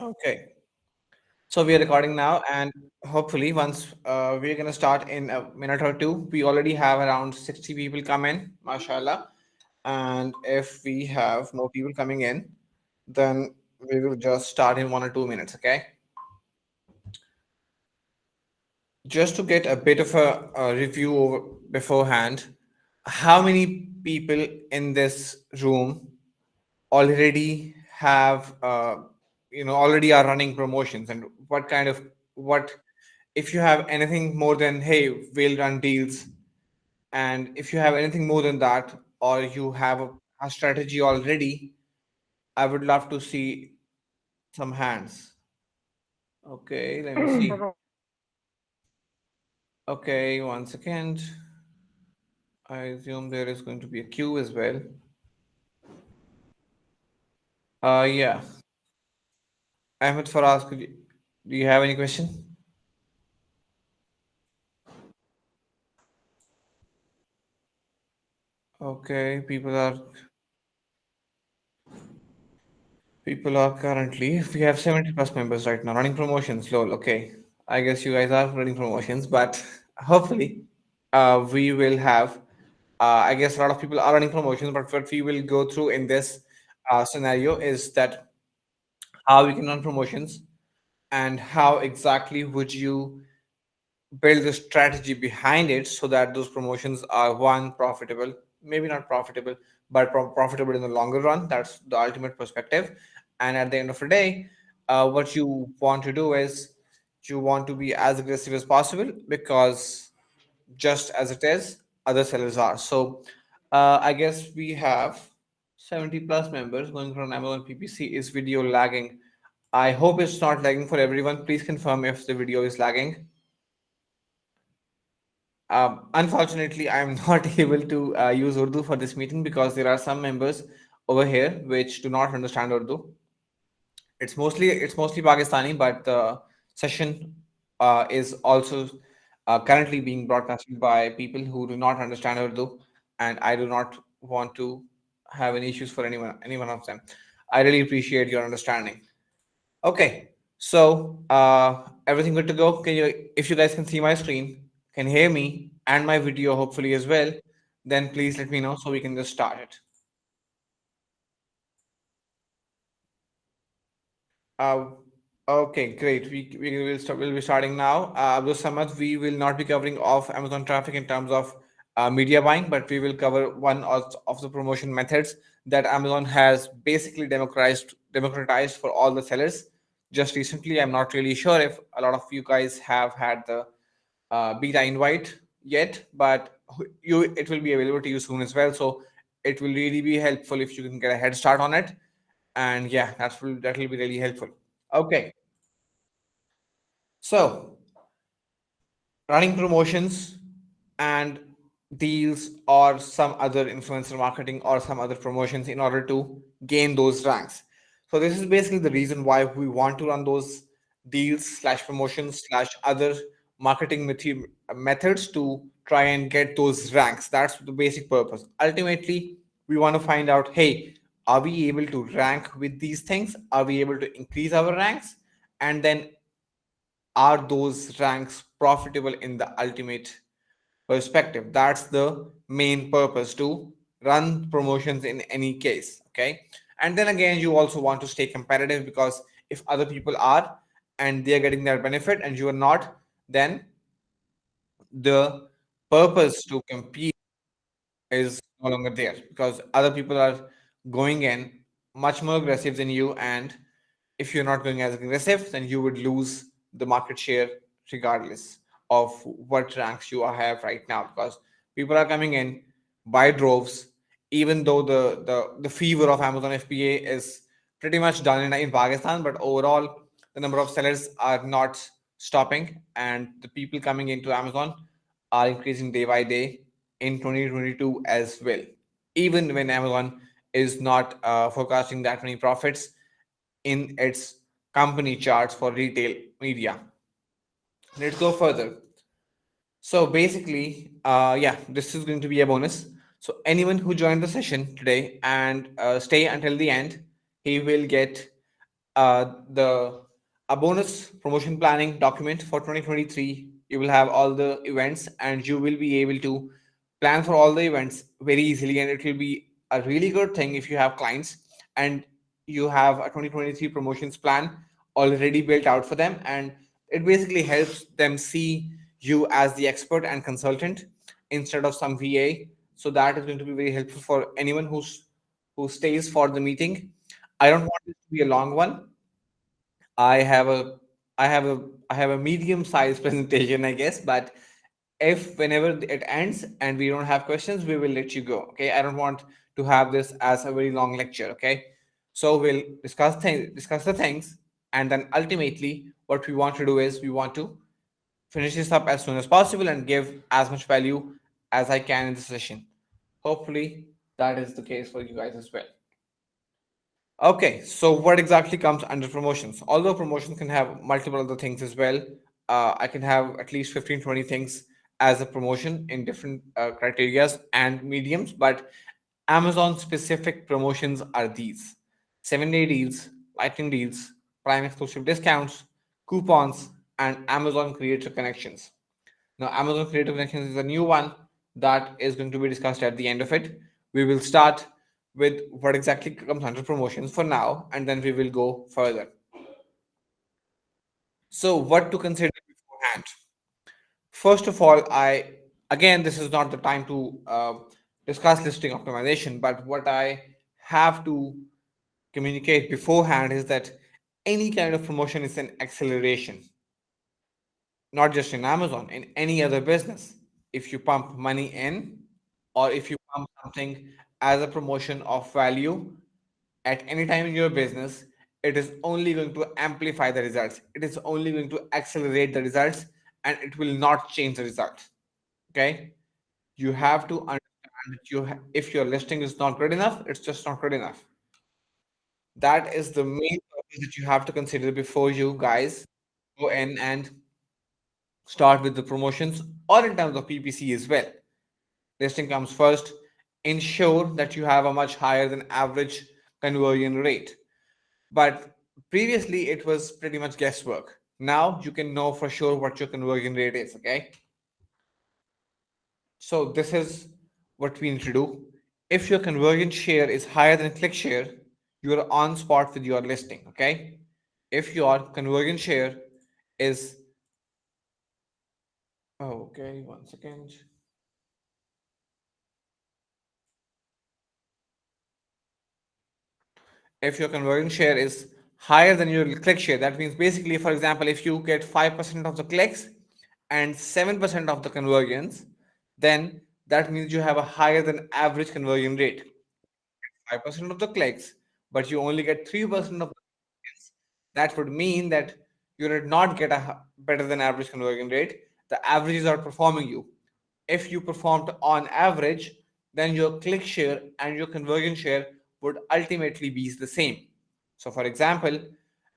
Okay, so we are recording now, and hopefully, once we're gonna start in a minute or two, we already have around 60 people come in, mashallah. And if we have more people coming in, then we will just start in 1 or 2 minutes, okay? Just to get a bit of a review over beforehand, how many people in this room already have already are running promotions, and what kind of what if you have anything more than hey we'll run deals, and if you have anything more than that, or you have a strategy already, I would love to see some hands. Okay, let me see. Okay, one second. I assume there is going to be a queue as well. Yeah, Ahmed Faraz, do you have any question? Okay, people are currently, we have 70 plus members right now running promotions. Lol. Okay. I guess you guys are running promotions, but hopefully, we will have, I guess a lot of people are running promotions, but what we will go through in this scenario is that how we can run promotions and how exactly would you build the strategy behind it so that those promotions are one profitable, maybe not profitable, but profitable in the longer run. That's the ultimate perspective. And at the end of the day, what you want to do is you want to be as aggressive as possible, because just as it is, other sellers are. So I guess we have 70 plus members going from Amazon PPC. Is video lagging? I hope it's not lagging for everyone. Please confirm if the video is lagging. Unfortunately, I'm not able to use Urdu for this meeting because there are some members over here which do not understand Urdu. It's mostly Pakistani, but the session is also currently being broadcasted by people who do not understand Urdu, and I do not want to have any issues for any one of them. I really appreciate your understanding. Okay, so everything good to go? Can you, if you guys can see my screen, can hear me and my video hopefully as well, then please let me know so we can just start it. Uh, okay, great. We'll be starting now. Abdul Samad, we will not be covering off Amazon traffic in terms of media buying, but we will cover one of the promotion methods that Amazon has basically democratized for all the sellers. Just recently, I'm not really sure if a lot of you guys have had the beta invite yet, but it will be available to you soon as well. So it will really be helpful if you can get a head start on it, and yeah, that will be really helpful. Okay, so running promotions and deals or some other influencer marketing or some other promotions in order to gain those ranks. So this is basically the reason why we want to run those deals slash promotions slash other marketing methods to try and get those ranks. That's the basic purpose. Ultimately, we want to find out, hey, are we able to rank with these things? Are we able to increase our ranks? And then are those ranks profitable in the ultimate perspective? That's the main purpose to run promotions in any case. Okay, and then again, you also want to stay competitive, because if other people are and they are getting their benefit and you are not, then the purpose to compete is no longer there, because other people are going in much more aggressive than you, and if you're not going as aggressive, then you would lose the market share regardless of what ranks you have right now, because people are coming in by droves. Even though the fever of Amazon FBA is pretty much done in Pakistan, but overall the number of sellers are not stopping, and the people coming into Amazon are increasing day by day in 2022 as well, even when Amazon is not forecasting that many profits in its company charts for retail media. Let's go further. So basically, yeah, this is going to be a bonus. So anyone who joined the session today and stay until the end, he will get the a bonus promotion planning document for 2023. You will have all the events, and you will be able to plan for all the events very easily, and it will be a really good thing if you have clients and you have a 2023 promotions plan already built out for them, and it basically helps them see you as the expert and consultant instead of some VA. So that is going to be very helpful for anyone who stays for the meeting. I don't want it to be a long one. I have a I have a medium sized presentation, I guess, but if whenever it ends and we don't have questions, we will let you go. Okay. I don't want to have this as a very long lecture. Okay. So we'll discuss the things, and then ultimately what we want to do is we want to finish this up as soon as possible and give as much value as I can in the session. Hopefully that is the case for you guys as well. Okay, so what exactly comes under promotions? Although promotion can have multiple other things as well, I can have at least 15, 20 things as a promotion in different criterias and mediums, but Amazon specific promotions are these: 7-day deals, lightning deals, prime exclusive discounts, coupons, and Amazon creator connections. Now, Amazon Creative Connections is a new one that is going to be discussed at the end of it. We will start with what exactly comes under promotions for now, and then we will go further. So, what to consider beforehand? First of all, again, this is not the time to discuss listing optimization, but what I have to communicate beforehand is that any kind of promotion is an acceleration, not just in Amazon, in any other business. If you pump money in, or if you pump something as a promotion of value at any time in your business, it is only going to amplify the results. It is only going to accelerate the results, and it will not change the results. Okay? You have to understand that if your listing is not good enough, it's just not good enough. That is the main purpose that you have to consider before you guys go in and start with the promotions, or in terms of PPC as well. Listing comes first. Ensure that you have a much higher than average conversion rate. But previously, it was pretty much guesswork. Now you can know for sure what your conversion rate is. Okay. So this is what we need to do. If your conversion share is higher than click share, you are on spot with your listing. Okay. If your conversion share is, oh, okay, 1 second. If your conversion share is higher than your click share, that means basically, for example, if you get 5% of the clicks and 7% of the conversions, then that means you have a higher than average conversion rate. 5% of the clicks, but you only get 3% of the conversions. That would mean that you did not get a better than average conversion rate. The averages are performing you. If you performed on average, then your click share and your conversion share would ultimately be the same. So, for example,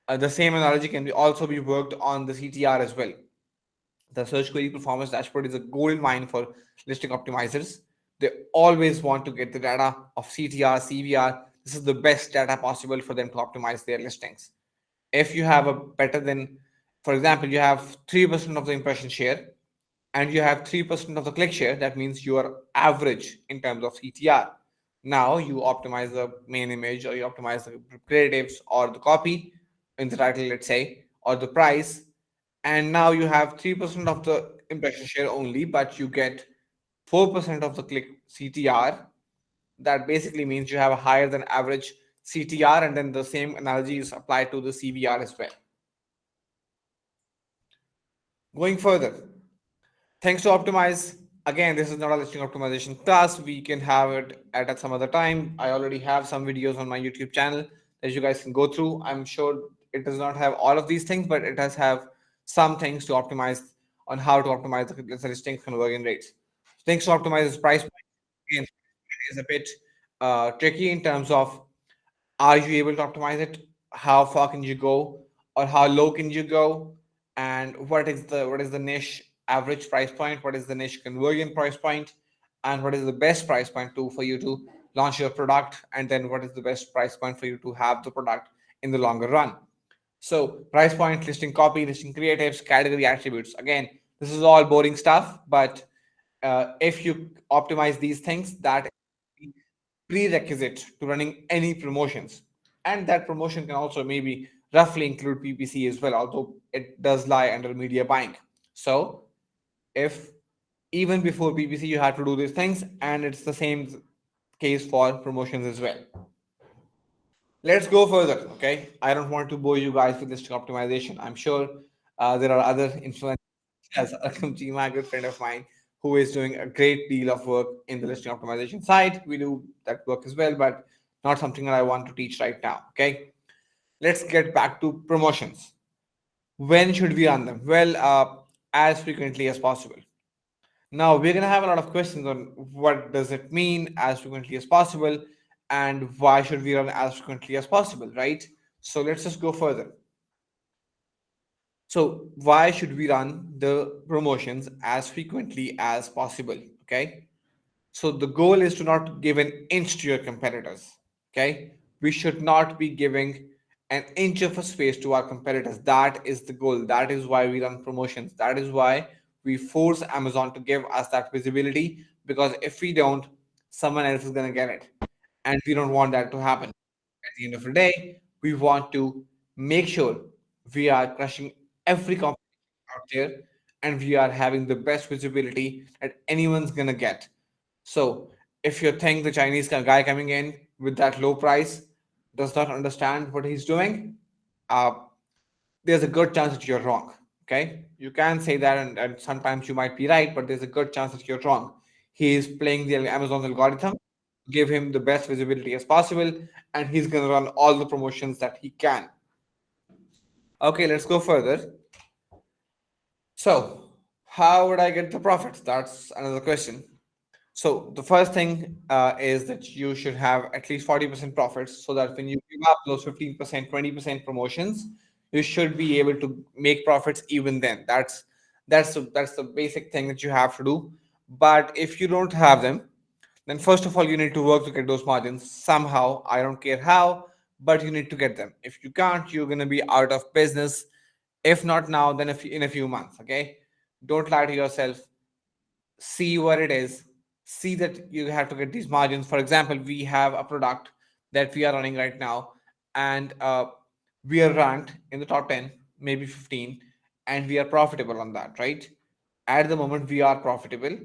the same analogy can also be worked on the CTR as well. The search query performance dashboard is a gold mine for listing optimizers. They always want to get the data of CTR, CVR. This is the best data possible for them to optimize their listings. If you have a better than, for example, you have 3% of the impression share and you have 3% of the click share, that means you are average in terms of CTR. Now you optimize the main image, or you optimize the creatives or the copy in the title, let's say, or the price, and now you have 3% of the impression share only, but you get 4% of the click CTR. That basically means you have a higher than average CTR, and then the same analogy is applied to the CVR as well. Going further, things to optimize. Again, this is not a listing optimization class. We can have it at some other time. I already have some videos on my YouTube channel that you guys can go through. I'm sure it does not have all of these things, but it does have some things to optimize on how to optimize the listing conversion rates. Things to optimize is price point. Again, it is a bit tricky in terms of, are you able to optimize it? How far can you go, or how low can you go? And what is the niche average price point? What is the niche conversion price point? And what is the best price point to for you to launch your product? And then what is the best price point for you to have the product in the longer run. So price point, listing copy, listing creatives, category attributes. Again, this is all boring stuff, but if you optimize these things, that is prerequisite to running any promotions. And that promotion can also maybe roughly include PPC as well, although it does lie under media buying. So if even before PPC you have to do these things, and it's the same case for promotions as well. Let's go further. Okay, I don't want to bore you guys with listing optimization. I'm sure there are other influencers, as Akam a good friend of mine, who is doing a great deal of work in the listing optimization side. We do that work as well, but not something that I want to teach right now. Okay, let's get back to promotions. When should we run them? Well, as frequently as possible. Now we're gonna have a lot of questions on what does it mean as frequently as possible, and why should we run as frequently as possible, right? So let's just go further. So why should we run the promotions as frequently as possible? Okay. So the goal is to not give an inch to your competitors. Okay. We should not be giving an inch of a space to our competitors. That is the goal. That is why we run promotions. That is why we force Amazon to give us that visibility, because if we don't, someone else is going to get it. And we don't want that to happen. At the end of the day, we want to make sure we are crushing every competition out there, and we are having the best visibility that anyone's going to get. So if you think the Chinese guy coming in with that low price does not understand what he's doing, uh, there's a good chance that you're wrong. Okay, you can say that, and sometimes you might be right, but there's a good chance that you're wrong. He is playing the Amazon algorithm to give him the best visibility as possible, and he's going to run all the promotions that he can. Okay, let's go further. So, how would I get the profits? That's another question. So the first thing is that you should have at least 40% profits, so that when you give up those 15%, 20% promotions, you should be able to make profits even then. That's the basic thing that you have to do. But if you don't have them, then first of all you need to work to get those margins somehow. I don't care how, but you need to get them. If you can't, you're gonna be out of business. If not now, then in a few months. Okay, don't lie to yourself. See what it is, see that you have to get these margins. For example, we have a product that we are running right now, and we are ranked in the top 10, maybe 15, and we are profitable on that, right? At the moment we are profitable,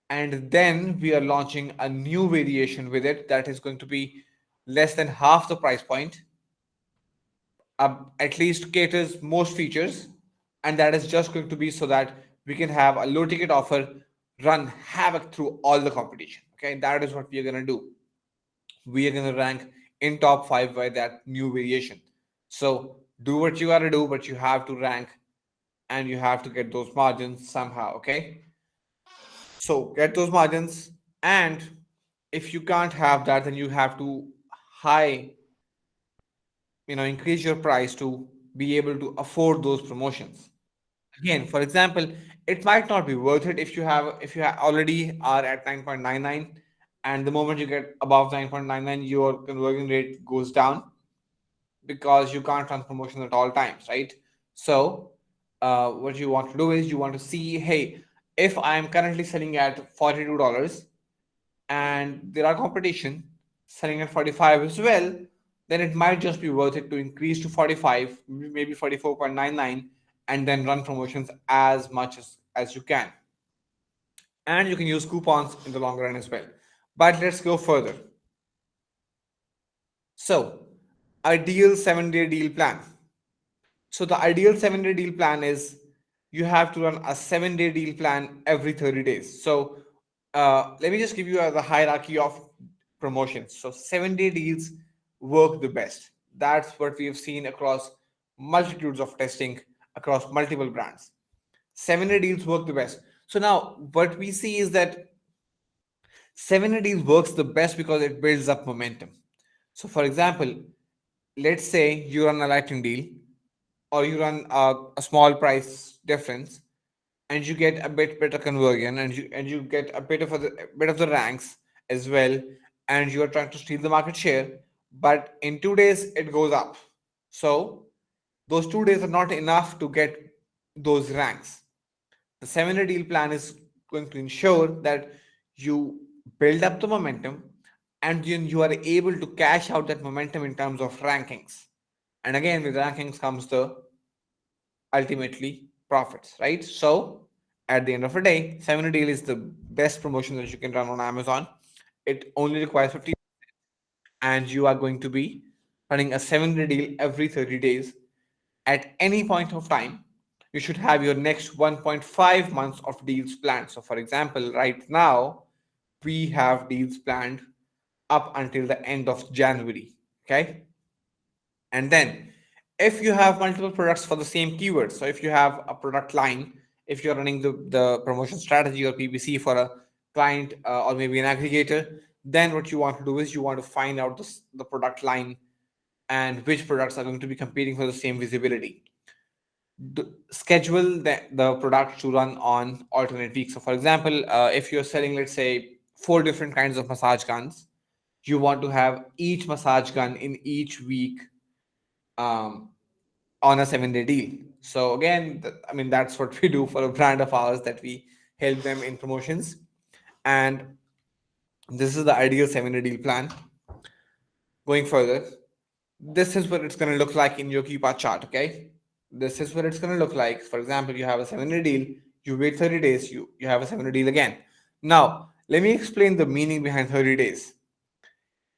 and then we are launching a new variation with it that is going to be less than half the price point, at least caters most features, and that is just going to be so that we can have a low ticket offer run havoc through all the competition. Okay, that is what we are going to do. We are going to rank in top 5 by that new variation. So do what you got to do, but you have to rank, and you have to get those margins somehow. Okay, so get those margins, and if you can't have that, then you have to high increase your price to be able to afford those promotions. Again, for example, it might not be worth it if you already are at 9.99, and the moment you get above 9.99, your conversion rate goes down, because you can't run promotions at all times, right? So what you want to do is you want to see, hey, if I'm currently selling at $42 and there are competition selling at 45 as well, then it might just be worth it to increase to 45, maybe 44.99, and then run promotions as much as you can. And you can use coupons in the long run as well. But let's go further. So, ideal 7-day deal plan. So the ideal 7-day deal plan is you have to run a 7-day deal plan every 30 days. So let me just give you the hierarchy of promotions. So 7-day deals work the best. That's what we have seen across multitudes of testing across multiple brands. 7-day deals work the best. So now what we see is that 7-day deals works the best because it builds up momentum. So for example, let's say you run a lightning deal, or you run a small price difference, and you get a bit better conversion, and you get a bit of the ranks as well, and you are trying to steal the market share, but in 2 days it goes up. So those 2 days are not enough to get those ranks. The 7-day deal plan is going to ensure that you build up the momentum and then you are able to cash out that momentum in terms of rankings. And again, with rankings comes the ultimately profits, right? So at the end of the day, 7-day deal is the best promotion that you can run on Amazon. It only requires 50, and you are going to be running a 7-day deal every 30 days. At any point of time, you should have your next 1.5 months of deals planned. So, for example, right now, we have deals planned up until the end of January. Okay. And then, if you have multiple products for the same keyword, so if you have a product line, if you're running the promotion strategy or PPC for a client or maybe an aggregator, then what you want to do is you want to find out the product line and which products are going to be competing for the same visibility. Schedule the product to run on alternate weeks. So, for example, if you're selling, let's say, 4 different kinds of massage guns, you want to have each massage gun in each week um, on a 7-day deal. So again, I mean, that's what we do for a brand of ours, that we help them in promotions. And this is the ideal 7-day deal plan. Going further, this is what it's going to look like in your keyword chart. Okay, this is what it's going to look like. For example, you have a 7-day deal, you wait 30 days, you have a 7-day deal again. Now let me explain the meaning behind 30 days.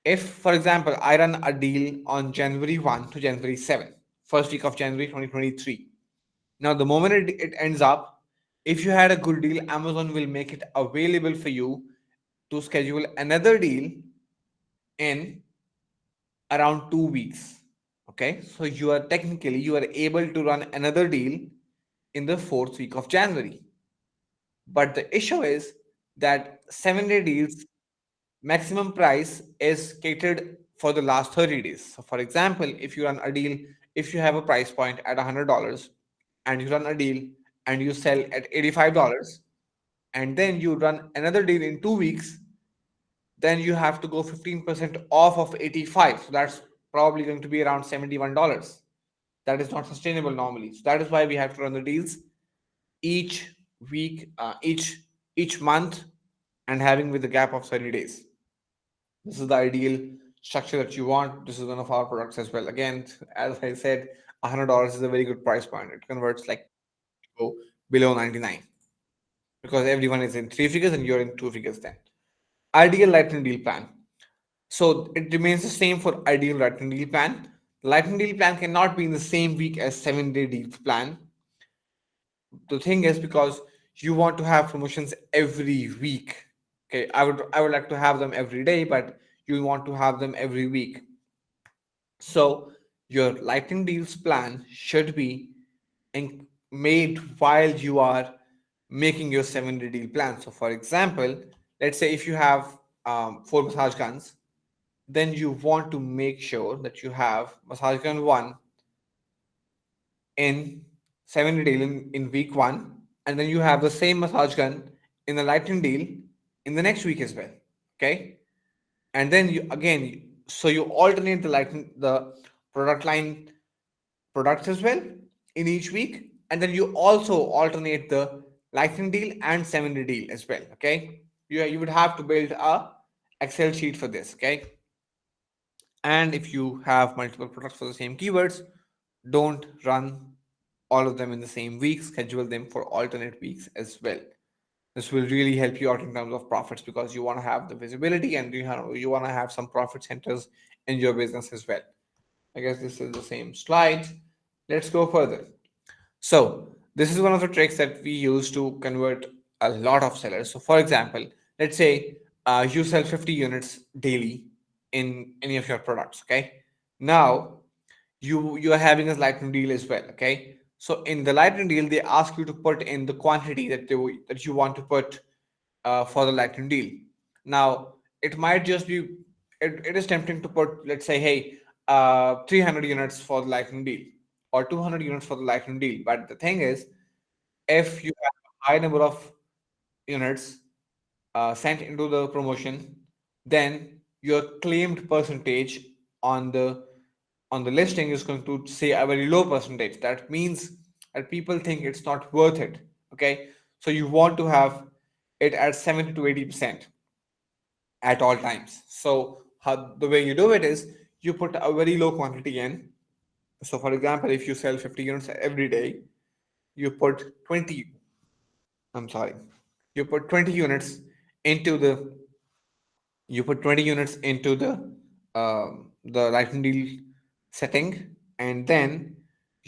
If, for example, I run a deal on January 1 to January 7, first week of January 2023. Now, the moment it ends up, if you had a good deal, Amazon will make it available for you to schedule another deal in around 2 weeks. Okay, so you are able to run another deal in the fourth week of January. But the issue is that 7-day deals maximum price is catered for the last 30 days. So, for example, if you run a deal, if you have a price point at $100 and you run a deal and you sell at $85, and then you run another deal in 2 weeks, then you have to go 15% off of 85. So that's probably going to be around $71. That is not sustainable normally. So that is why we have to run the deals each week, each month, and having with a gap of 30 days. This is the ideal structure that you want. This is one of our products as well. Again, as I said, $100 is a very good price point. It converts like go below 99 because everyone is in 3 figures and you're in 2 figures then. Ideal lightning deal plan. So it remains the same for ideal lightning deal plan. Lightning deal plan cannot be in the same week as 7-day deal plan. The thing is, because you want to have promotions every week. Okay, I would like to have them every day, but you want to have them every week. So your lightning deals plan should be made while you are making your 7-day deal plan. So, for example, let's say if you have 4 massage guns, then you want to make sure that you have massage gun one in 7-day deal in week one, and then you have the same massage gun in the lightning deal in the next week as well. Okay, and then you again, so you alternate the product line products as well in each week, and then you also alternate the lightning deal and 7-day deal as well. Okay, you would have to build a Excel sheet for this. Okay, and if you have multiple products for the same keywords, don't run all of them in the same week. Schedule them for alternate weeks as well. This will really help you out in terms of profits because you want to have the visibility and you want to have some profit centers in your business as well. I guess this is the same slide. Let's go further. So this is one of the tricks that we use to convert a lot of sellers. So for example, let's say you sell 50 units daily in any of your products. Okay. Now you are having a lightning deal as well. Okay. So in the lightning deal, they ask you to put in the quantity that you want to put for the lightning deal. Now it might just be it is tempting to put, let's say, hey, 300 units for the lightning deal or 200 units for the lightning deal. But the thing is, if you have a high number of units sent into the promotion, then your claimed percentage on the on the listing is going to say a very low percentage. That means that people think it's not worth it. Okay, so you want to have it at 70 to 80% at all times. So how the way you do it is you put a very low quantity in. So for example, if you sell 50 units every day, you put 20. I'm sorry, you put 20 units into the lightning deal setting, and then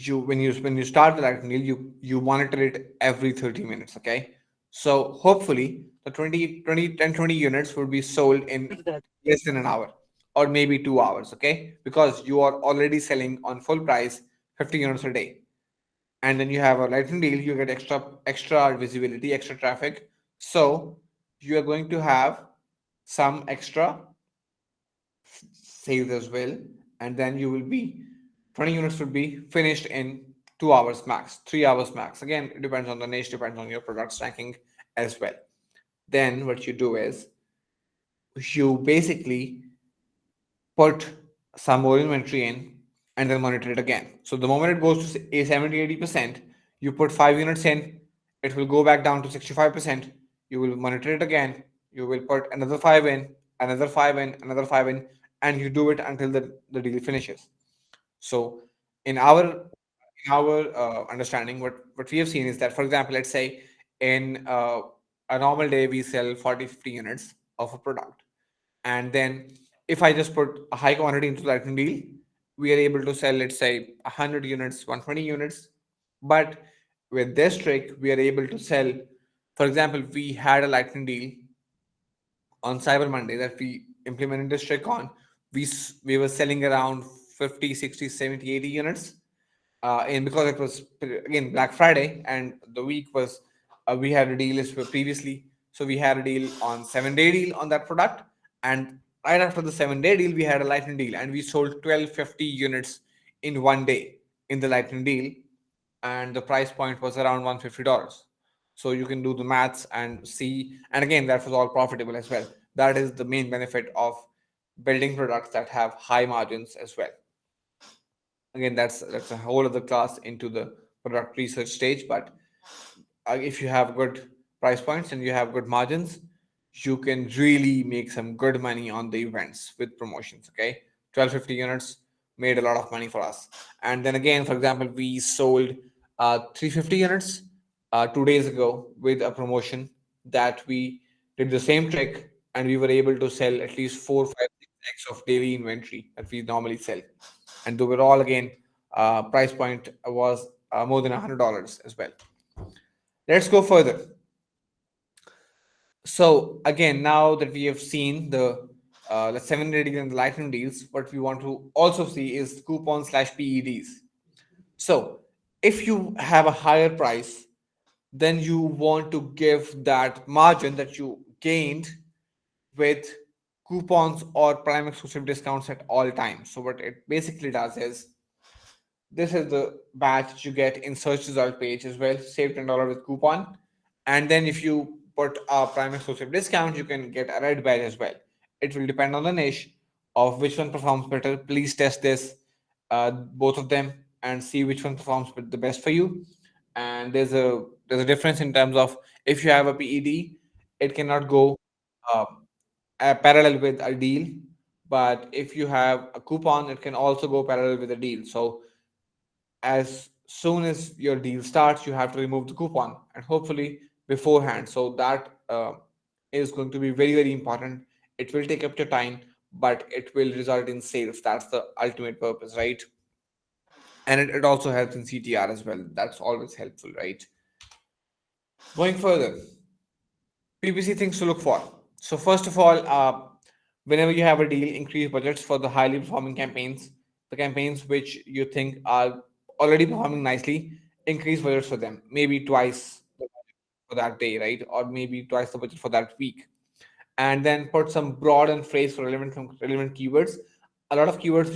when you start the lightning deal, you monitor it every 30 minutes. Okay, so hopefully the 20 units will be sold in less than an hour or maybe 2 hours. Okay, because you are already selling on full price 50 units a day, and then you have a lightning deal, you get extra visibility, extra traffic. So you are going to have some extra sales as well, and then you will be 20 units will be finished in 2 hours max, 3 hours max. Again, it depends on the niche, depends on your product's ranking as well. Then what you do is you basically put some more inventory in and then monitor it again. So the moment it goes to a 70-80%, you put 5 units in, it will go back down to 65%. You will monitor it again. You will put another five in, another five in, another five in, and you do it until the deal finishes. So in our understanding, what we have seen is that, for example, let's say in a normal day we sell 40-50 units of a product, and then if I just put a high quantity into the lightning deal, we are able to sell, let's say, 100 units, 120 units. But with this trick, we are able to sell, for example, we had a lightning deal on Cyber Monday that we implemented this trick on. We were selling around 50, 60, 70, 80 units. And because it was again Black Friday and the week was we had a deal previously, so we had a deal on 7 day deal on that product, and right after the 7 day deal we had a lightning deal, and we sold 1250 units in one day in the lightning deal, and the price point was around $150. So you can do the maths and see, and again that was all profitable as well. That is the main benefit of building products that have high margins as well. Again, that's a whole other class into the product research stage, but if you have good price points and you have good margins, you can really make some good money on the events with promotions. Okay, 1250 units made a lot of money for us. And then again, for example, we sold 350 units 2 days ago with a promotion that we did the same trick, and we were able to sell at least 4, 5, 6x of daily inventory that we normally sell. And the overall, again, price point was more than $100 as well. Let's go further. So again, now that we have seen the 7 day deal and the lightning deals, what we want to also see is coupon slash PEDs. So if you have a higher price, then you want to give that margin that you gained with coupons or prime exclusive discounts at all times. So what it basically does is, this is the badge you get in search result page as well. Save $10 with coupon. And then if you put a prime exclusive discount, you can get a red badge as well. It will depend on the niche of which one performs better. Please test this, both of them, and see which one performs the best for you. And there's a difference in terms of, if you have a PED, it cannot go uh, parallel with a deal. But if you have a coupon, it can also go parallel with a deal. So as soon as your deal starts, you have to remove the coupon, and hopefully beforehand. So that is going to be very, very important. It will take up your time, but it will result in sales. That's the ultimate purpose, right? And it also helps in CTR as well. That's always helpful, right? Going further, PPC things to look for. So first of all, whenever you have a deal, increase budgets for the highly performing campaigns. The campaigns which you think are already performing nicely, increase budgets for them. Maybe twice the budget for that day, right? Or maybe twice the budget for that week. And then put some broad and phrase for relevant keywords. A lot of keywords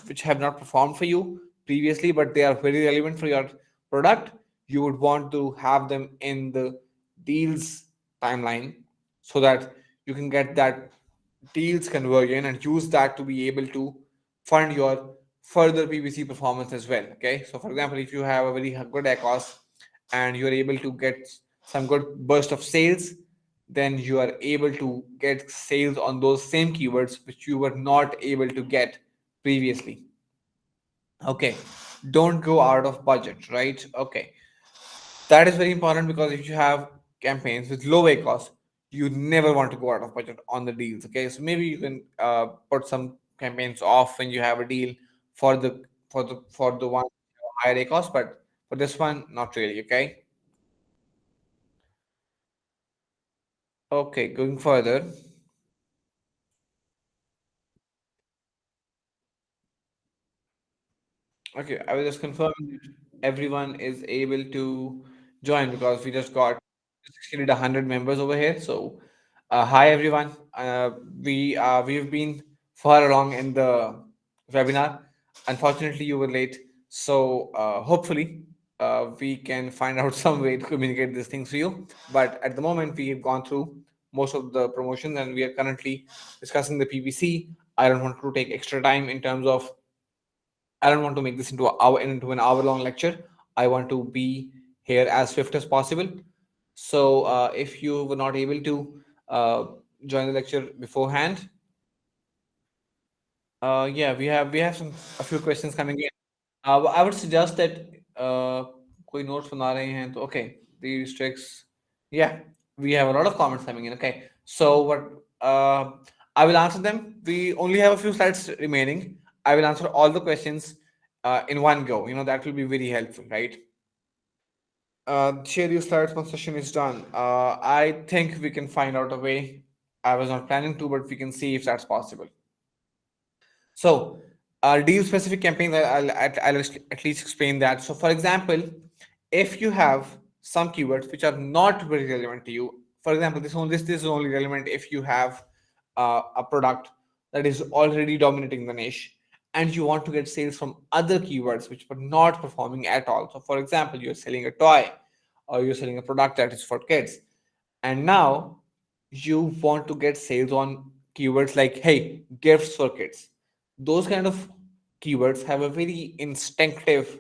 which have not performed for you previously, but they are very relevant for your product. You would want to have them in the deals timeline, so that you can get that deals conversion and use that to be able to fund your further PPC performance as well. Okay, so for example, if you have a very good ACOS and you're able to get some good burst of sales, then you are able to get sales on those same keywords which you were not able to get previously. Okay, don't go out of budget, right? Okay, that is very important because if you have campaigns with low ACOS, you never want to go out of budget on the deals. Okay, so maybe you can put some campaigns off when you have a deal for the one higher ACOS, but for this one, not really. Okay. Okay, going further. Okay, I will just confirm that everyone is able to join because we just exceeded 100 members over here. So, hi everyone. We've been far along in the webinar. Unfortunately, you were late. So, hopefully, we can find out some way to communicate these things to you. But at the moment, we have gone through most of the promotions and we are currently discussing the PPC. I don't want to take extra time in terms of I don't want to make this into an hour long lecture. I want to be here as swift as possible. So if you were not able to uh, join the lecture beforehand, yeah, we have a few questions coming in. I would suggest that कोई notes बना रहे हैं तो okay, the restricts. Yeah, we have a lot of comments coming in. Okay, so what I will answer them. We only have a few slides remaining. I will answer all the questions in one go. That will be very helpful, right? Share your slides once session is done. I think we can find out a way. I was not planning to, but we can see if that's possible. So, deal specific campaigns, I'll at least explain that. So, for example, if you have some keywords which are not very relevant to you, for example, this is only relevant if you have a product that is already dominating the niche and you want to get sales from other keywords which were not performing at all. So, for example, you're selling a toy or you're selling a product that is for kids, and now you want to get sales on keywords like, hey, gifts for kids. Those kind of keywords have a very instinctive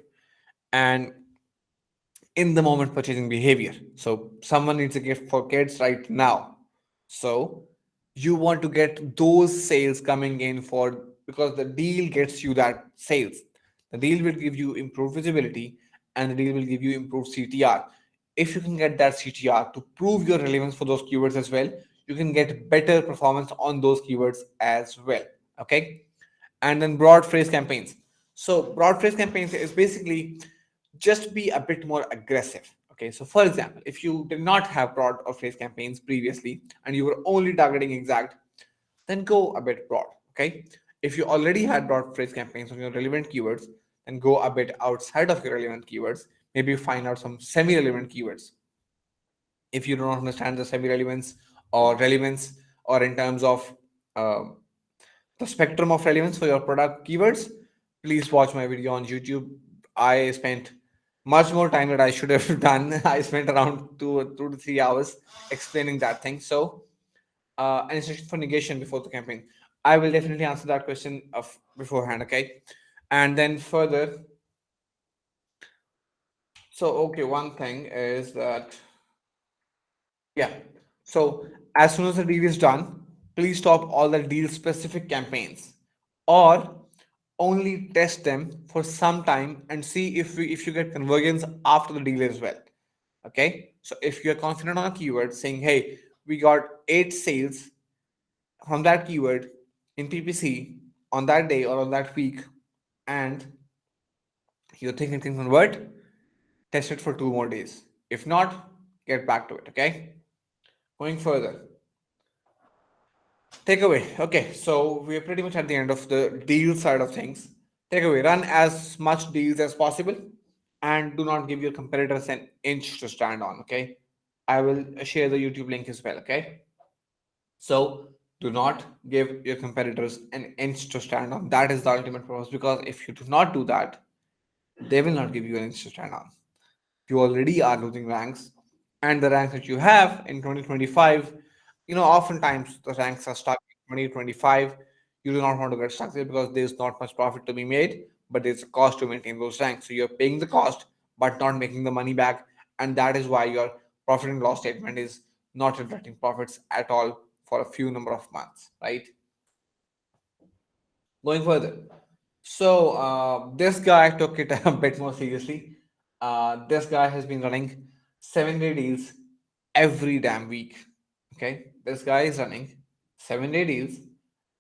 and in the moment purchasing behavior. So someone needs a gift for kids right now. So you want to get those sales coming in for because the deal gets you that sales. The deal will give you improved visibility and the deal will give you improved CTR. If you can get that CTR to prove your relevance for those keywords as well, you can get better performance on those keywords as well. Okay. And then broad phrase campaigns. So broad phrase campaigns is basically just be a bit more aggressive. Okay, so for example, if you did not have broad or phrase campaigns previously and you were only targeting exact, then go a bit broad. Okay, if you already had broad phrase campaigns on your relevant keywords, then go a bit outside of your relevant keywords. Maybe find out some semi-relevant keywords. If you do not understand the semi-relevance or relevance, or in terms of um, the spectrum of relevance for your product keywords, please watch my video on YouTube. I spent much more time that I should have done. I spent around 2 to 3 hours explaining that thing. So, an instruction for negation before the campaign. I will definitely answer that question of beforehand. Okay, and then further. So, okay, one thing is that yeah. So as soon as the deal is done, please stop all the deal specific campaigns or only test them for some time and see if you get conversions after the deal as well. Okay. So if you're confident on a keyword saying, hey, we got 8 sales from that keyword in PPC on that day or on that week, and you're thinking things convert, test it for 2 more days. If not, get back to it. Okay. Going further. Takeaway. Okay, so we're pretty much at the end of the deal side of things. Takeaway: run as much deals as possible, and do not give your competitors an inch to stand on. Okay, I will share the YouTube link as well. Okay, so do not give your competitors an inch to stand on. That is the ultimate purpose. Because if you do not do that, they will not give you an inch to stand on. You already are losing ranks, and the ranks that you have in 2025, oftentimes the ranks are stuck in 2025. You do not want to get stuck there because there's not much profit to be made. but there's a cost to maintain those ranks. So you're paying the cost, but not making the money back. And that is why your profit and loss statement is not reflecting profits at all for a few number of months, right? Going further, so this guy took it a bit more seriously. This guy has been running 7-day deals every damn week. Okay, this guy is running 7-day deals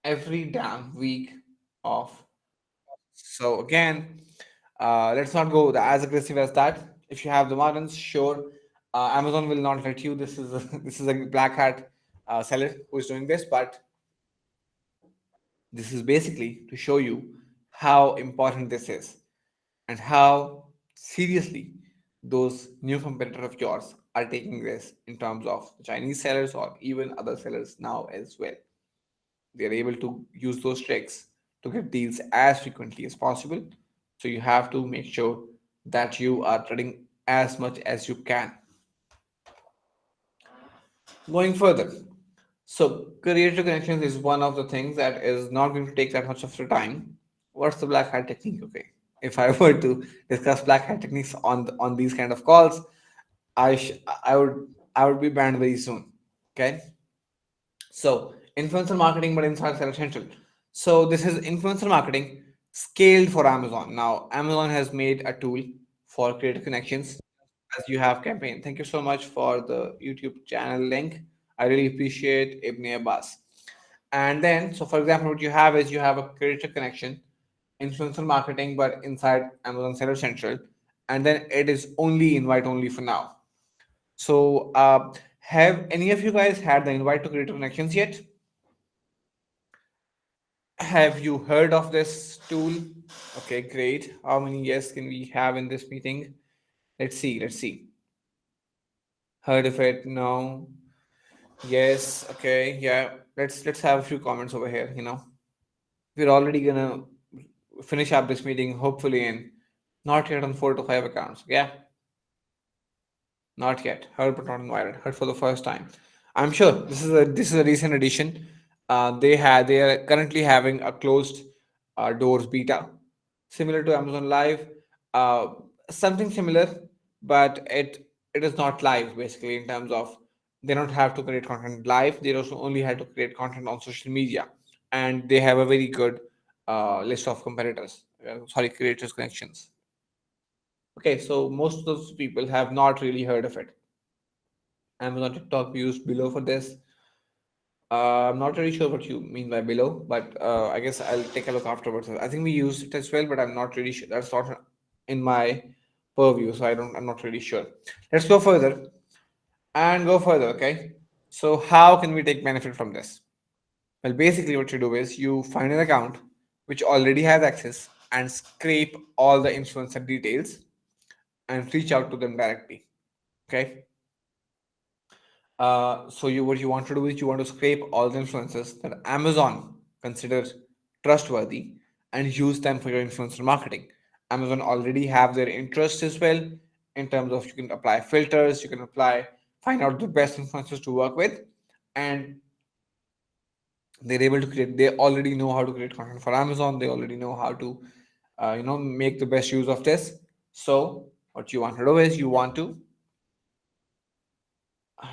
every damn week of. So again, let's not go as aggressive as that. If you have the margins, sure, Amazon will not let you. This is a, this is a black hat seller who is doing this, but this is basically to show you how important this is and how seriously those new competitors of yours are taking this in terms of the Chinese sellers or even other sellers now as well. They are able to use those tricks to get deals as frequently as possible. So you have to make sure that you are trading as much as you can. Going further, so creative connections is one of the things that is not going to take that much of your time. What's the black hat technique? Okay, if I were to discuss black hat techniques on these kind of calls, I sh- I would be banned very soon. Okay, so influencer marketing, but inside Seller Central. So this is influencer marketing scaled for Amazon. Now Amazon has made a tool for creative connections as you have campaign. Thank you so much for the YouTube channel link. I really appreciate Ibn Abbas. And then, so for example, what you have is you have a creative connection, influencer marketing, but inside Amazon Seller Central, and then it is only invite only for now. So, have any of you guys had the invite to creative connections yet? Have you heard of this tool? Okay, great. How many yes can we have in this meeting? Let's see. Let's see. Heard of it? No. Yes. Okay. Yeah. Let's have a few comments over here. We're already gonna finish up this meeting hopefully in not yet on 4 to 5 accounts. Yeah. Not yet. Heard but not invited. Heard for the first time. I'm sure this is a recent addition. They are currently having a closed doors beta, similar to Amazon Live. Uh, Something similar, but it is not live basically in terms of they don't have to create content live. They also only have to create content on social media, and they have a very good list of competitors. Sorry, creators connections. Okay, so most of those people have not really heard of it. Amazon TikTok used below for this. I'm not really sure what you mean by below, but I guess I'll take a look afterwards. I think we used it as well, but I'm not really sure. That's not in my purview, so I'm not really sure. Let's go further and go further. Okay. So how can we take benefit from this? Well, basically, what you do is you find an account which already has access and scrape all the influencer details and reach out to them directly. Okay. So you what you want to do is you want to scrape all the influencers that Amazon considers trustworthy and use them for your influencer marketing. Amazon already have their interests as well in terms of you can apply filters, you can apply find out the best influencers to work with, and they're able to create. They already know how to create content for Amazon. They already know how to, make the best use of this. So what you want to do is you want to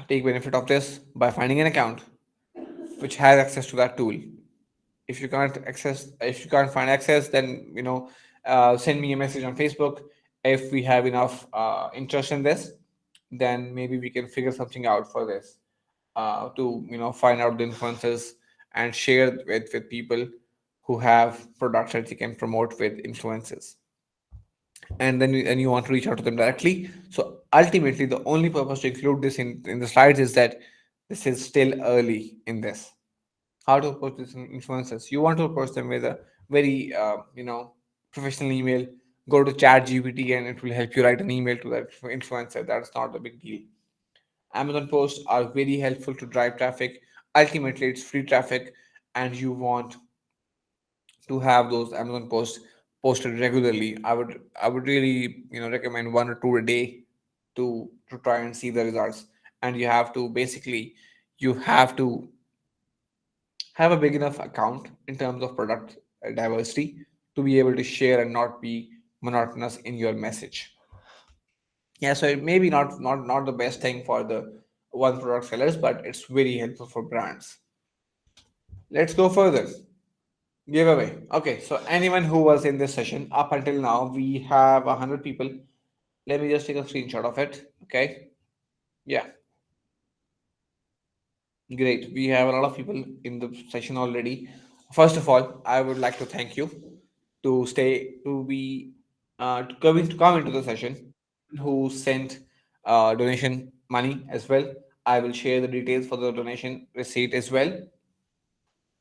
take benefit of this by finding an account which has access to that tool. If you can't find access, then send me a message on Facebook. If we have enough interest in this, then maybe we can figure something out for this, to find out the influences and share with people who have products that they can promote with influences, and then and you want to reach out to them directly. So ultimately the only purpose to include this in the slides is that this is still early in this. How to approach these influencers? You want to approach them with a very professional email. Go to chat gpt and it will help you write an email to that influencer. That's not a big deal. Amazon posts are very helpful to drive traffic. Ultimately it's free traffic, and you want to have those Amazon posts posted regularly. I would really recommend 1 or 2 a day to try and see the results. And you have to have a big enough account in terms of product diversity to be able to share and not be monotonous in your message. Yeah, so it may be not the best thing for the one product sellers, but it's very helpful for brands. Let's go further. Giveaway. Okay, so anyone who was in this session up until now, we have 100 people. Let me just take a screenshot of it. Okay. Yeah, great. We have a lot of people in the session already. First of all, I would like to thank you to stay to be to come into the session. Who sent donation money as well? I will share the details for the donation receipt as well,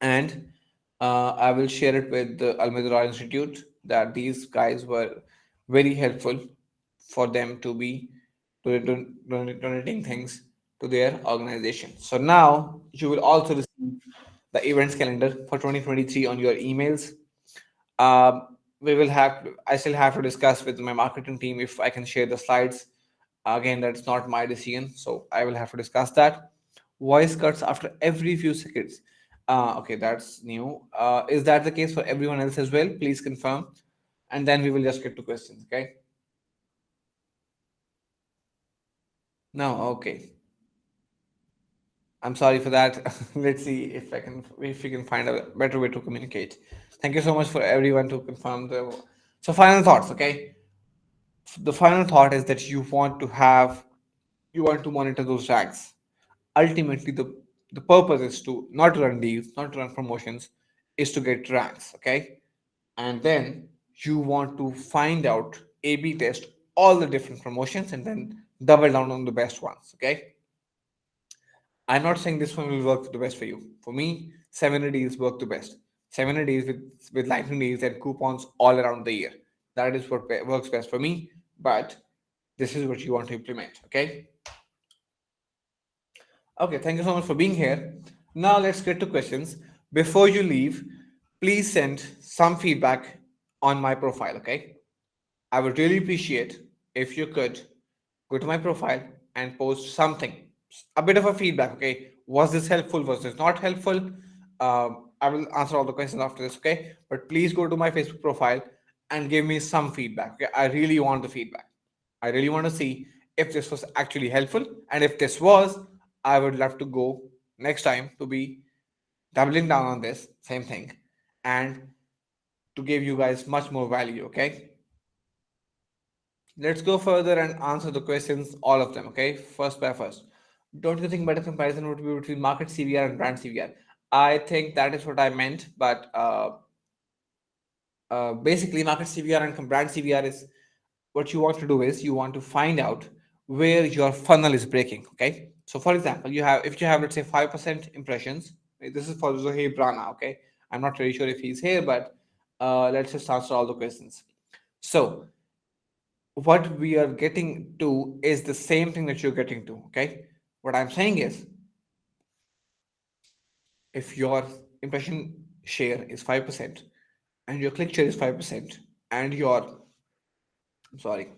and I will share it with the Almedra Institute that these guys were very helpful for them to be donating things to their organization. So now you will also receive the events calendar for 2023 on your emails. We will have I still have to discuss with my marketing team if I can share the slides. Again, that's not my decision, so I will have to discuss that. Voice cuts after every few seconds. Okay, that's new. Is that the case for everyone else as well? Please confirm, and then we will just get to questions. Okay. No. Okay. I'm sorry for that. Let's see if we can find a better way to communicate. Thank you so much for everyone to confirm the. So final thoughts. Okay. The final thought is that you want to monitor those ranks. Ultimately, the purpose is to not run deals, not to run promotions, is to get ranks. Okay. And then you want to find out, A/B test all the different promotions and then double down on the best ones. Okay. I'm not saying this one will work the best for you. For me, 7 deals work the best. 7 days with lightning deals and coupons all around the year. That is what works best for me. But this is what you want to implement. Okay. Okay. Thank you so much for being here. Now let's get to questions. Before you leave, please send some feedback on my profile. Okay. I would really appreciate if you could go to my profile and post something, a bit of a feedback. Okay, was this helpful? Was this not helpful? I will answer all the questions after this. Okay, but please go to my Facebook profile and give me some feedback. Okay, I really want the feedback. I really want to see if this was actually helpful, and if this was, I would love to go next time to be doubling down on this same thing and to give you guys much more value. Okay. Let's go further and answer the questions, all of them, okay? First by first. Don't you think better comparison would be between market CVR and brand CVR? I think that is what I meant, but basically, market CVR and brand CVR is what you want to do is you want to find out where your funnel is breaking, okay? So, for example, if you have, let's say, 5% impressions, this is for Zohaib Brana, okay? I'm not really sure if he's here, but let's just answer all the questions. So, what we are getting to is the same thing that you're getting to. Okay, what I'm saying is if your impression share is 5% and your click share is 5% and your I'm sorry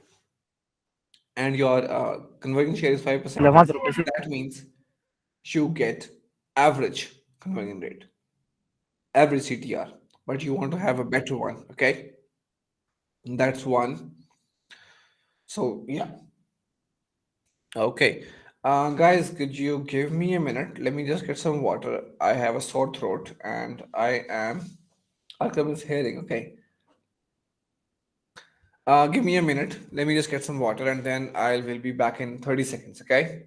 and your conversion share is 5%, that means you get average conversion rate, average CTR, but you want to have a better one. Okay, that's one. So yeah. Okay. Guys, could you give me a minute? Let me just get some water. I have a sore throat and I am. Akram is hearing. Okay. Give me a minute. Let me just get some water and then I will be back in 30 seconds. Okay.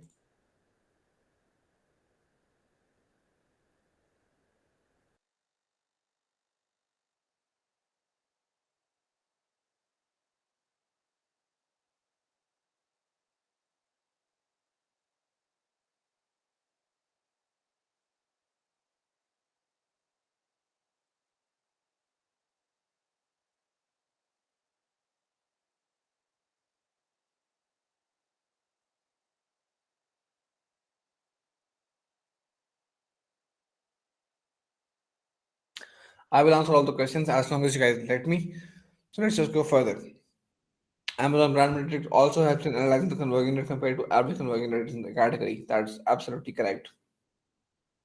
I will answer all the questions as long as you guys let me. So let's just go further. Amazon Brand Metrics also helps in analyzing the conversion rate compared to average conversion rate in the category. That's absolutely correct.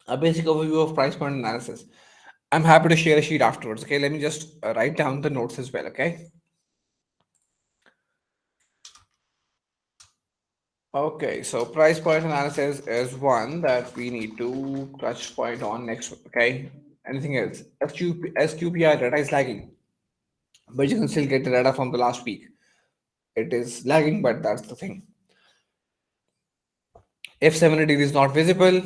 A basic overview of price point analysis. I'm happy to share a sheet afterwards. Okay, let me just write down the notes as well. Okay. Okay, so price point analysis is one that we need to touch point on next. Okay. Anything else? SQPI data is lagging, but you can still get the data from the last week. It is lagging, but that's the thing. If 70 is not visible,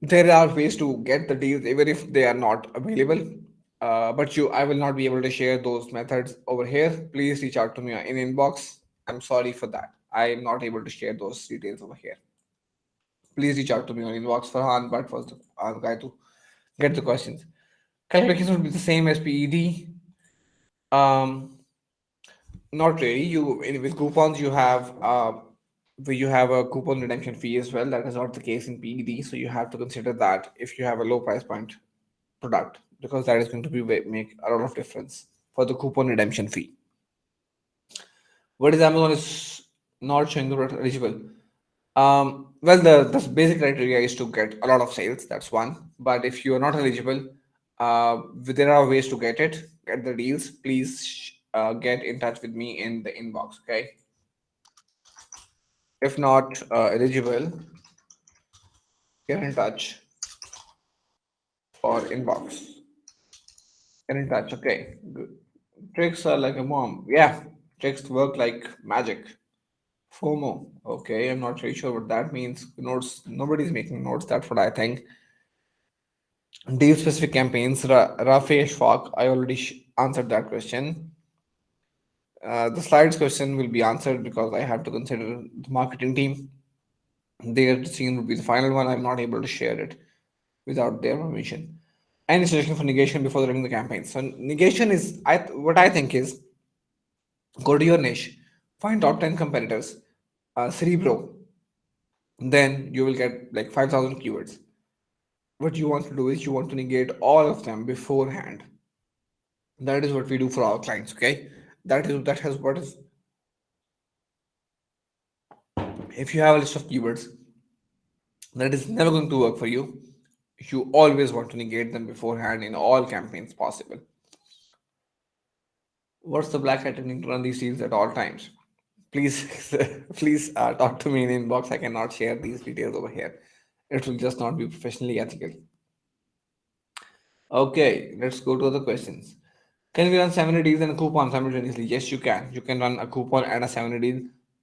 there are ways to get the deals even if they are not available. But I will not be able to share those methods over here. Please reach out to me in inbox. I'm sorry for that. I am not able to share those details over here. Please reach out to me on inbox. Farhan but was the guy to get the questions. Calculations would be the same as PED. Um, Not really. With coupons you have a coupon redemption fee as well. That is not the case in PED. So you have to consider that if you have a low price point product, because that is going to be make a lot of difference for the coupon redemption fee. What is Amazon is not showing the product eligible? Well, the basic criteria is to get a lot of sales. That's one. But if you are not eligible, there are ways to get the deals. Please get in touch with me in the inbox. Okay. If not eligible, get in touch for inbox. Get in touch. Okay. Good. Tricks are like a mom. Yeah. Tricks work like magic. FOMO. Okay, I'm not really sure what that means. Notes. Nobody's making notes. That's what I think. Deal specific campaigns. Rafe Schwak. I already answered that question. The slides question will be answered because I have to consider the marketing team. Their decision would be the final one. I'm not able to share it without their permission. Any suggestion for negation before running the campaign? So negation is what I think is go to your niche, find top 10 competitors, Cerebro, then you will get like 5,000 keywords. What you want to do is you want to negate all of them beforehand. That is what we do for our clients. Okay, that has what is. If you have a list of keywords that is never going to work for you, you always want to negate them beforehand in all campaigns possible. What's the black hat technique to run these deals at all times? Please, please talk to me in inbox. I cannot share these details over here. It will just not be professionally ethical. Okay, let's go to other questions. Can we run 70 deals and a coupon simultaneously? Yes, you can. You can run a coupon and a 70 deal,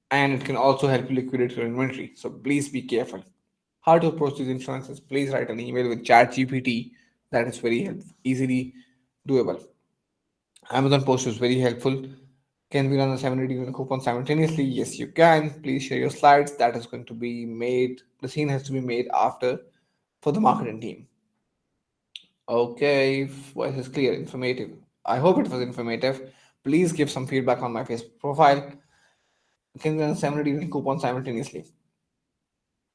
and it can also help you liquidate your inventory. So please be careful. How to approach these influences? Please write an email with ChatGPT. That is very easily doable. Amazon post is very helpful. Can we run a 70 deal and a coupon simultaneously? Yes, you can. Please share your slides. That is going to be made. The scene has to be made after for the marketing team. Okay, voice is clear, informative. I hope it was informative. Please give some feedback on my Facebook profile. Can run 70 and coupon simultaneously.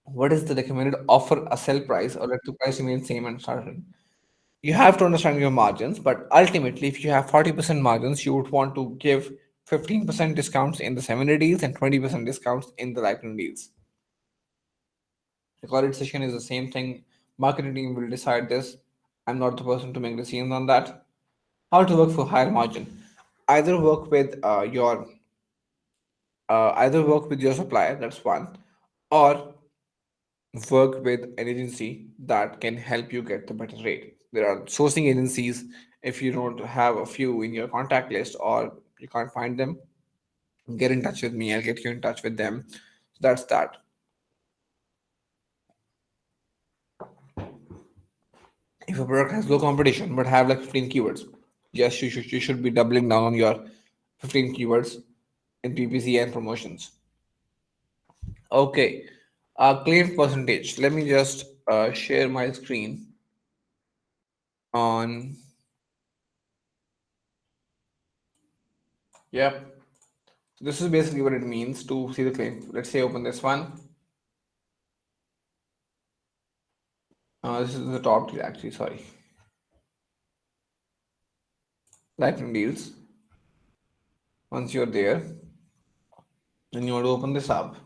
What is the recommended offer a sell price or let the price remain same and starting? You have to understand your margins, but ultimately, if you have 40% margins, you would want to give 15% discounts in the 70 deals and 20% discounts in the lightning deals. The college session is the same thing. Marketing team will decide this. I'm not the person to make decisions on that. How to work for higher margin? Either work with either work with your supplier, that's one, or work with an agency that can help you get the better rate. There are sourcing agencies. If you don't have a few in your contact list or you can't find them, get in touch with me. I'll get you in touch with them. So that's that. If a product has low competition but have like 15 keywords, yes, you should be doubling down on your 15 keywords in PPC and promotions. Okay, claim percentage. Let me just share my screen on. Yep. This is basically what it means to see the claim. Let's say open this one. This is the top deal actually. Sorry, lightning deals. Once you're there, then you want to open this up.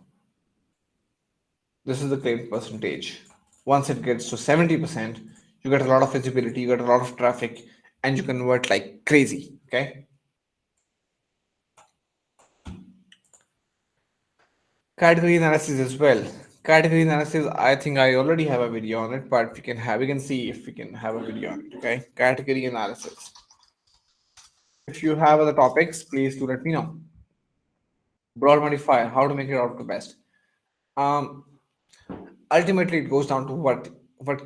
This is the claim percentage. Once it gets to 70%, You get a lot of visibility, you get a lot of traffic, and you convert like crazy. Okay. Category analysis as well. Category analysis, I think I already have a video on it, but we can see if we can have a video on it. Okay. Category analysis. If you have other topics, please do let me know. Broad modifier, how to make it out the best. Um, Ultimately, it goes down to what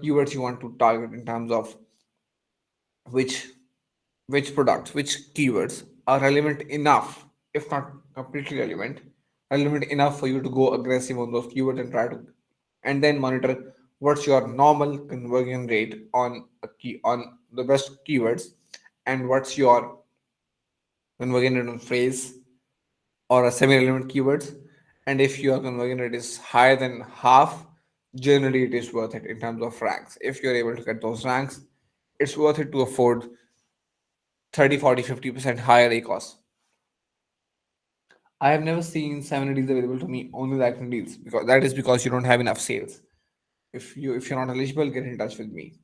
keywords you want to target in terms of which which products, which keywords are relevant enough, if not completely relevant enough for you to go aggressive on those keywords and try to, and then monitor what's your normal conversion rate on a key on the best keywords, and what's your conversion rate on phrase or a semi-relevant keywords. And if your conversion rate is higher than half, generally it is worth it in terms of ranks. If you're able to get those ranks, it's worth it to afford 30, 40, 50% higher ACOS. I have never seen 70 deals available to me, only the active deals, because that is because you don't have enough sales. If you're not eligible, get in touch with me.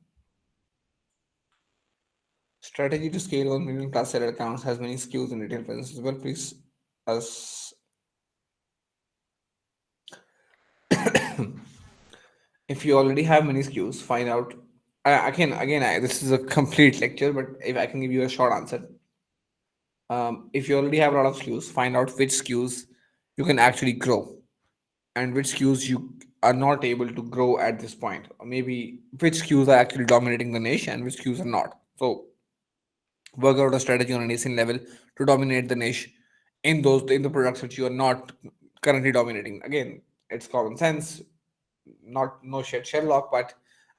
Strategy to scale 1 million plus seller accounts has many skills in retail presence as well. Please, as if you already have many SKUs, find out. I can again. This is a complete lecture, but if I can give you a short answer, if you already have a lot of SKUs, find out which SKUs you can actually grow, and which SKUs you are not able to grow at this point, or maybe which SKUs are actually dominating the niche and which SKUs are not. So work out a strategy on a nascent level to dominate the niche in the products which you are not currently dominating. Again, it's common sense, not no shit Sherlock, but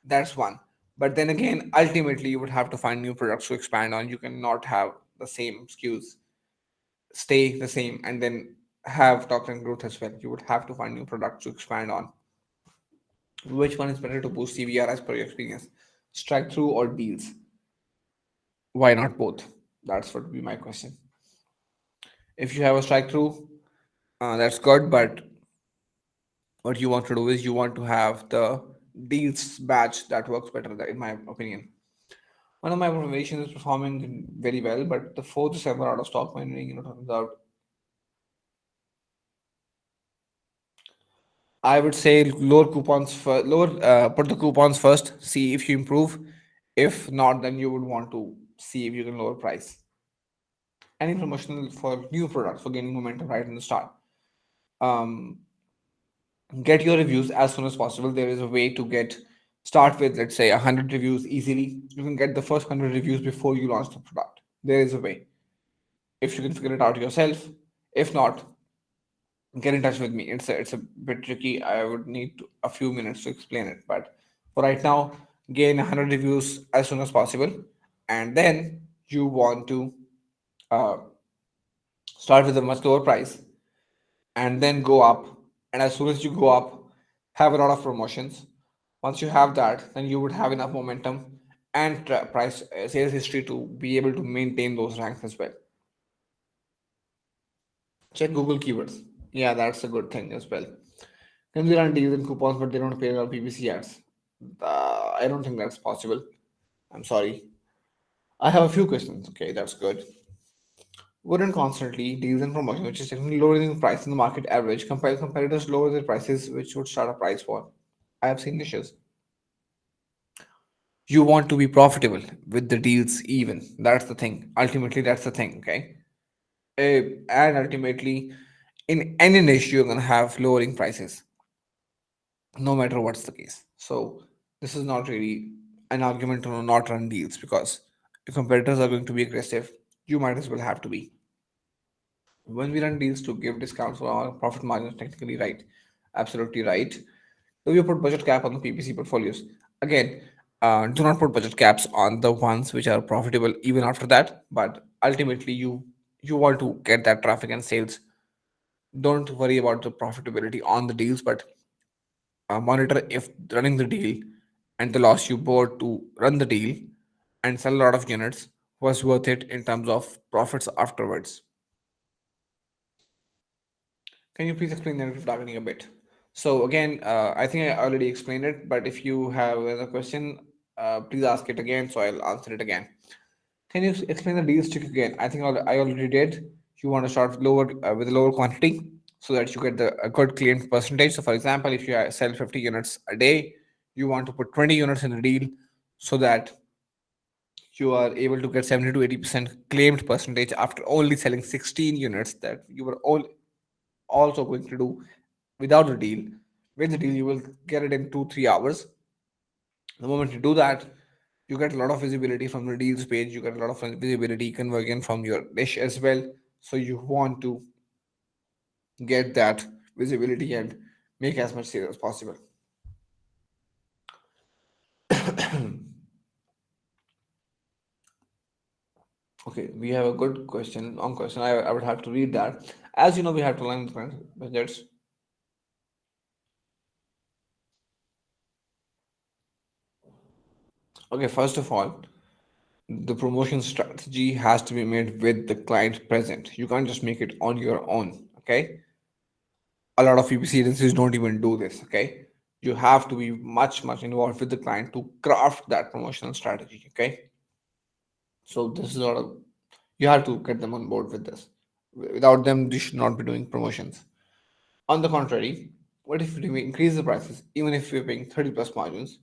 that's one. But then again, ultimately you would have to find new products to expand on. You cannot have the same SKUs stay the same and then have top line growth as well. You would have to find new products to expand on. Which one is better to boost CVR as per your experience? Strike through or deals? Why not both? That's what would be my question. If you have a strike through, that's good, but what you want to do is you want to have the deals batch that works better, in my opinion. One of my formations is performing very well, but the 4th December out of stock mining, turns out I would say lower coupons for lower put the coupons first, see if you improve. If not, then you would want to see if you can lower price. Any promotional for new products for gaining momentum right in the start. Um, get your reviews as soon as possible. There is a way to get start with, let's say, 100 reviews easily. You can get the first 100 reviews before you launch the product. There is a way if you can figure it out yourself. If not, get in touch with me. It's a bit tricky. I would need a few minutes to explain it, but for right now, gain 100 reviews as soon as possible, and then you want to uh, start with a much lower price, and then go up. And as soon as you go up, have a lot of promotions. Once you have that, then you would have enough momentum and price sales history to be able to maintain those ranks as well. Check Google keywords. Yeah, that's a good thing as well. Can they run deals and coupons, but they don't pay all PPC ads? I don't think that's possible. I'm sorry. I have a few questions. Okay, that's good. Wouldn't constantly deals and promotions, which is technically lowering the price in the market average, compare competitors lower their prices, which would start a price war. I have seen issues. You want to be profitable with the deals, even. That's the thing. Ultimately, that's the thing. Okay, and ultimately, in any niche, you're gonna have lowering prices no matter what's the case. So this is not really an argument to not run deals, because if competitors are going to be aggressive, you might as well have to be. When we run deals to give discounts for our profit margins, technically right, absolutely right. Do you put budget cap on the PPC portfolios? Again, do not put budget caps on the ones which are profitable even after that. But ultimately, you want to get that traffic and sales. Don't worry about the profitability on the deals, but monitor if running the deal and the loss you bore to run the deal and sell a lot of units was worth it in terms of profits afterwards. Can you please explain negative targeting a bit? So again, I think I already explained it, but if you have another question, Please ask it again, so I'll answer it again. Can you explain the deal stick again? I think I already did. You want to start with a lower quantity so that you get a good claimed percentage. So, for example, if you sell 50 units a day, you want to put 20 units in the deal so that you are able to get 70 to 80% claimed percentage after only selling 16 units that you were also going to do without the deal. With the deal, you will get it in 2 3 hours. The moment you do that, you get a lot of visibility from the deals page. You get a lot of visibility conversion from your dish as well. So you want to get that visibility and make as much sales as possible. Okay, we have a good question, long question. I would have to read that. As you know, we have to learn the budgets. Okay, first of all, the promotion strategy has to be made with the client present. You can't just make it on your own. Okay, a lot of PPC agencies don't even do this. Okay, you have to be much involved with the client to craft that promotional strategy. Okay, so this is sort of, you have to get them on board with this. Without them, you should not be doing promotions. On the contrary, what if we increase the prices even if we're paying 30 plus margins?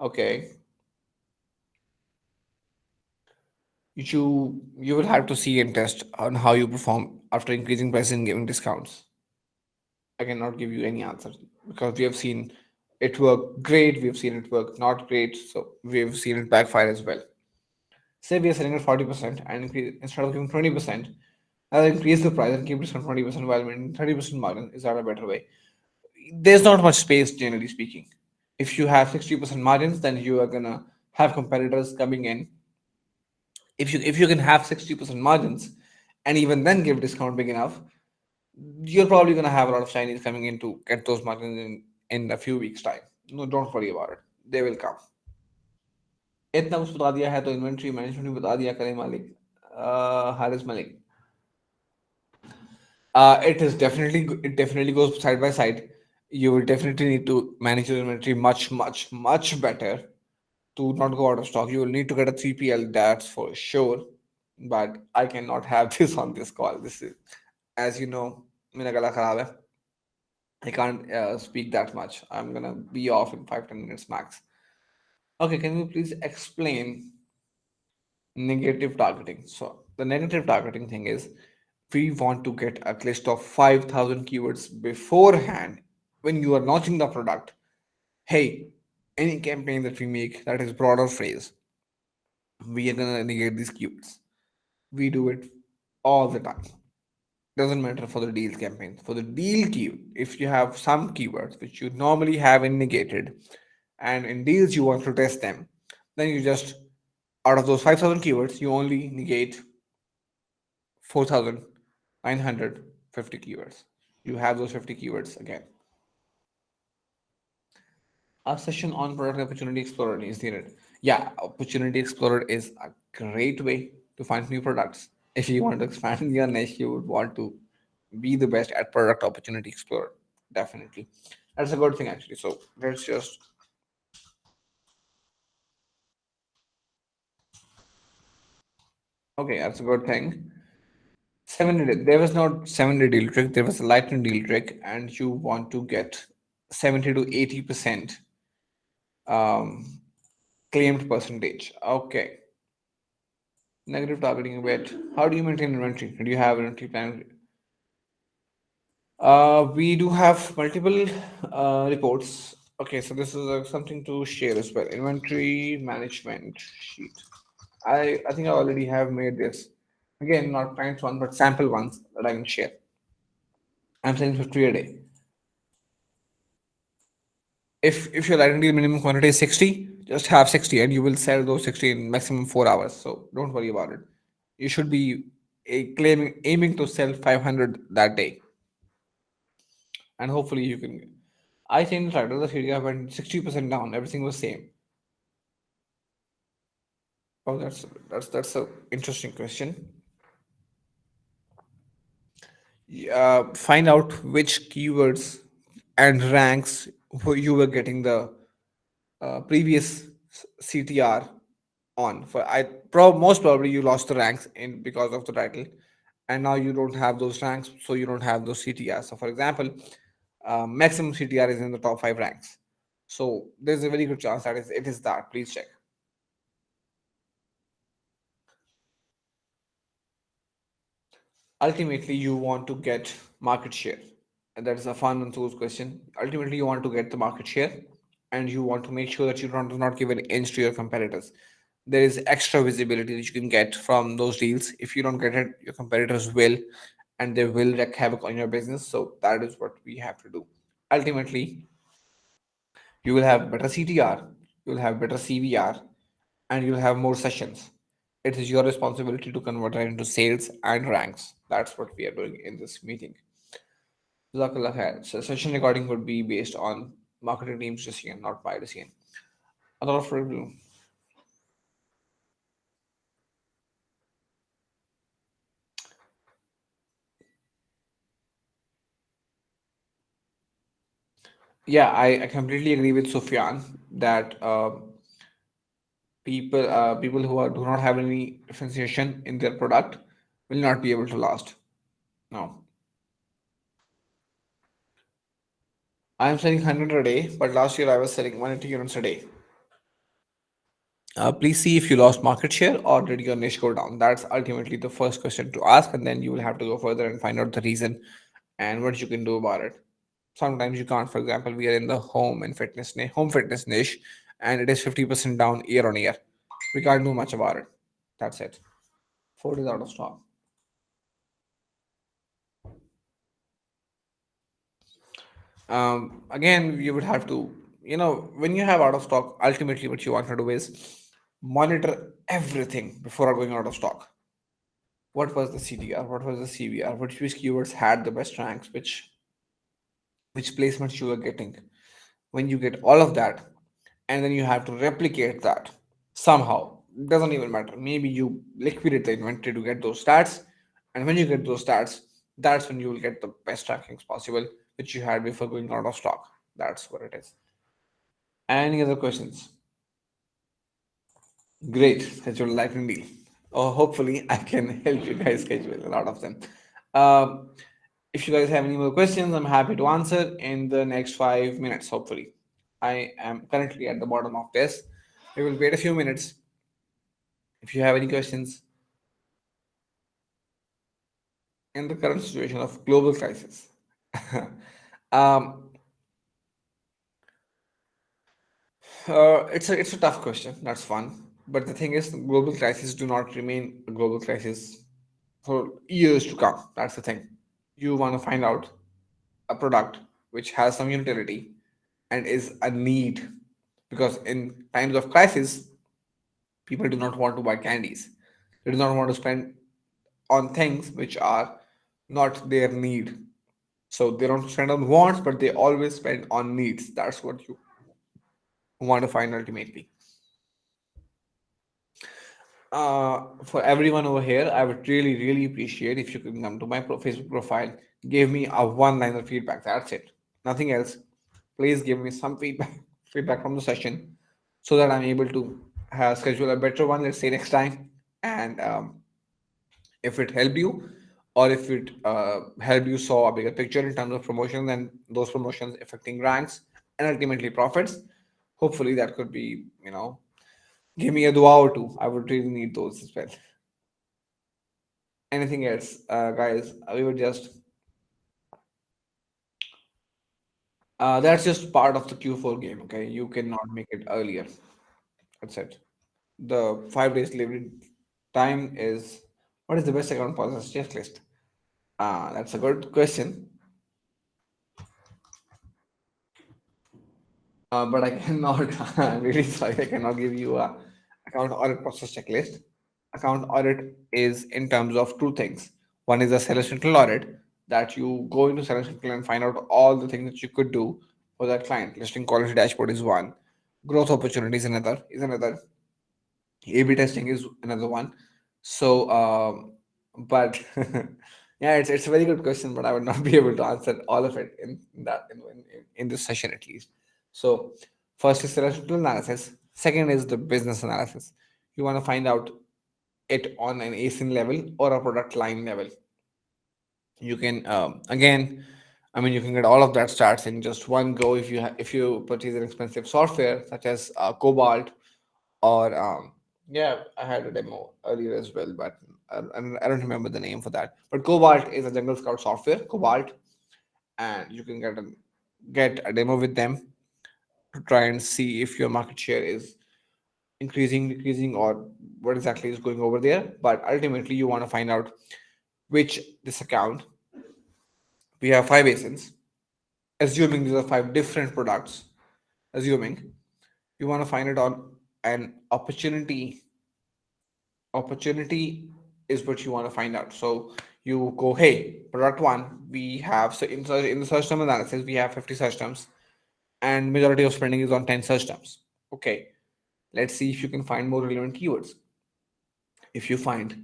Okay, you will have to see and test on how you perform after increasing prices and giving discounts. I cannot give you any answers because we have seen it work great, we have seen it work not great, so we have seen it backfire as well. Say we are selling at 40% and instead of giving 20%, I'll increase the price and keep discount 20% while maintaining 30% margin. Is that a better way? There's not much space, generally speaking. If you have 60% margins, then you are gonna have competitors coming in. If you can have 60% margins and even then give discount big enough, you're probably going to have a lot of Chinese coming in to get those margins in a few weeks time. No, don't worry about it, they will come. इतना कुछ बता दिया है तो inventory management भी बता दिया करे मालिक, Haris Malik. It definitely goes side by side. You will definitely need to manage your inventory much better to not go out of stock. You will need to get a 3PL, that's for sure. But I cannot have this on this call. This is, as you know, मेरा गला खराब है. I can't speak that much. I'm gonna be off in 5 10 minutes max. Okay, can you please explain negative targeting? So the negative targeting thing is we want to get a list of 5,000 keywords beforehand when you are launching the product. Hey, any campaign that we make that is broader phrase, we are gonna negate these keywords. We do it all the time. Doesn't matter for the deal campaigns. For the deal keyword, if you have some keywords which you normally have in negated, and in deals you want to test them, then you just, out of those 5,000 keywords, you only negate 4,950 keywords. You have those 50 keywords again. A session on product opportunity explorer is needed. Yeah, opportunity explorer is a great way to find new products. If you want to expand your niche, you would want to be the best at product opportunity explorer. Definitely, that's a good thing actually. So let's just, okay, that's a good thing. 7 day, there was not 7 day deal trick. There was a lightning deal trick, and you want to get 70 to 80% um, claimed percentage. Okay. Negative targeting a bit. How do you maintain inventory? Do you have inventory plan? We do have multiple reports. Okay, so this is something to share as well. Inventory management sheet. I think I already have made this. Again, not client one, but sample ones that I can share. I'm saying 50 a day. If your ideal minimum quantity is 60, just have 60 and you will sell those 60 in maximum 4 hours. So don't worry about it. You should be aiming to sell 500 that day, and hopefully you can. I changed the title. The area went 60% down. Everything was same. Oh, that's a interesting question. Find out which keywords and ranks you were getting the previous CTR on. Most probably you lost the ranks in because of the title, and now you don't have those ranks, so you don't have those CTR. So, for example, maximum CTR is in the top five ranks. So there's a very good chance that it is that. Please check. Ultimately, you want to get market share, and that is a fun and tools question. Ultimately, you want to get the market share, and you want to make sure that you do not give an inch to your competitors. There is extra visibility that you can get from those deals. If you don't get it, your competitors will, and they will wreak havoc on your business. So that is what we have to do. Ultimately, you will have better CTR, you will have better CVR, and you'll have more sessions. It is your responsibility to convert that into sales and ranks. That's what we are doing in this meeting. Jazakallah khair. So session recording would be based on marketing team's decision, not my decision. A lot of review. Yeah, I completely agree with Sufyan that people who do not have any differentiation in their product will not be able to last. No, I am selling 100 a day, but last year I was selling 180 units a day. Please see if you lost market share or did your niche go down. That's ultimately the first question to ask, and then you will have to go further and find out the reason and what you can do about it. Sometimes you can't. For example, we are in the home fitness niche, and it is 50% down year on year. We can't do much about it. That's it. Food is out of stock. Again, you would have to, when you have out of stock, ultimately what you want to do is monitor everything before going out of stock. What was the CTR? What was the CVR? Which keywords had the best ranks? Which placements you were getting? When you get all of that, and then you have to replicate that somehow. It doesn't even matter. Maybe you liquidate the inventory to get those stats, and when you get those stats, that's when you will get the best rankings possible, which you had before going out of stock. That's what it is. Any other questions? Great, schedule lightning deal. Oh, hopefully, I can help you guys schedule a lot of them. Um, if you guys have any more questions, I'm happy to answer in the next 5 minutes. Hopefully, I am currently at the bottom of this. We will wait a few minutes. If you have any questions in the current situation of global crisis, um, it's a tough question. That's fun, but the thing is, global crises do not remain a global crisis for years to come. That's the thing. You want to find out a product which has some utility and is a need, because in times of crisis, people do not want to buy candies. They do not want to spend on things which are not their need. So they don't spend on wants, but they always spend on needs. That's what you want to find ultimately. For everyone over here, I would really, really appreciate if you can come to my Facebook profile, give me a one-liner feedback. That's it. Nothing else. Please give me some feedback, feedback from the session, so that I'm able to schedule a better one. Let's say next time, and if it helped you, or if it helped you saw a bigger picture in terms of promotions and those promotions affecting ranks and ultimately profits, hopefully that could be, give me a dua or two. I would really need those as well. Anything else, guys? We would just that's just part of the Q4 game. Okay, you cannot make it earlier. That's it. The 5 days delivery time is, what is the best account process checklist? That's a good question. But I cannot. I'm really sorry. I cannot give you a account audit process checklist. Account audit is in terms of two things. One is a seller central audit, that you go into seller central and find out all the things that you could do for that client. Listing quality dashboard is one. Growth opportunities another. A/B testing is another one. So, but yeah, it's a very good question, but I would not be able to answer all of it in this session at least. So, first is statistical analysis. Second is the business analysis. You want to find out it on an ASIN level or a product line level. You can again, I mean, you can get all of that starts in just one go if if you purchase an expensive software such as Cobalt or yeah, I had a demo earlier as well, but I don't remember the name for that. But Cobalt is a Jungle Scout software, Cobalt, and you can get a demo with them to try and see if your market share is increasing, decreasing, or what exactly is going over there. But ultimately, you want to find out which this account. We have five ASINs. Assuming these are five different products, assuming you want to find it on an opportunity is what you want to find out. So you go, hey, product one, we have, so in the search term analysis, we have 50 search terms, and majority of spending is on 10 search terms. Okay, let's see if you can find more relevant keywords. If you find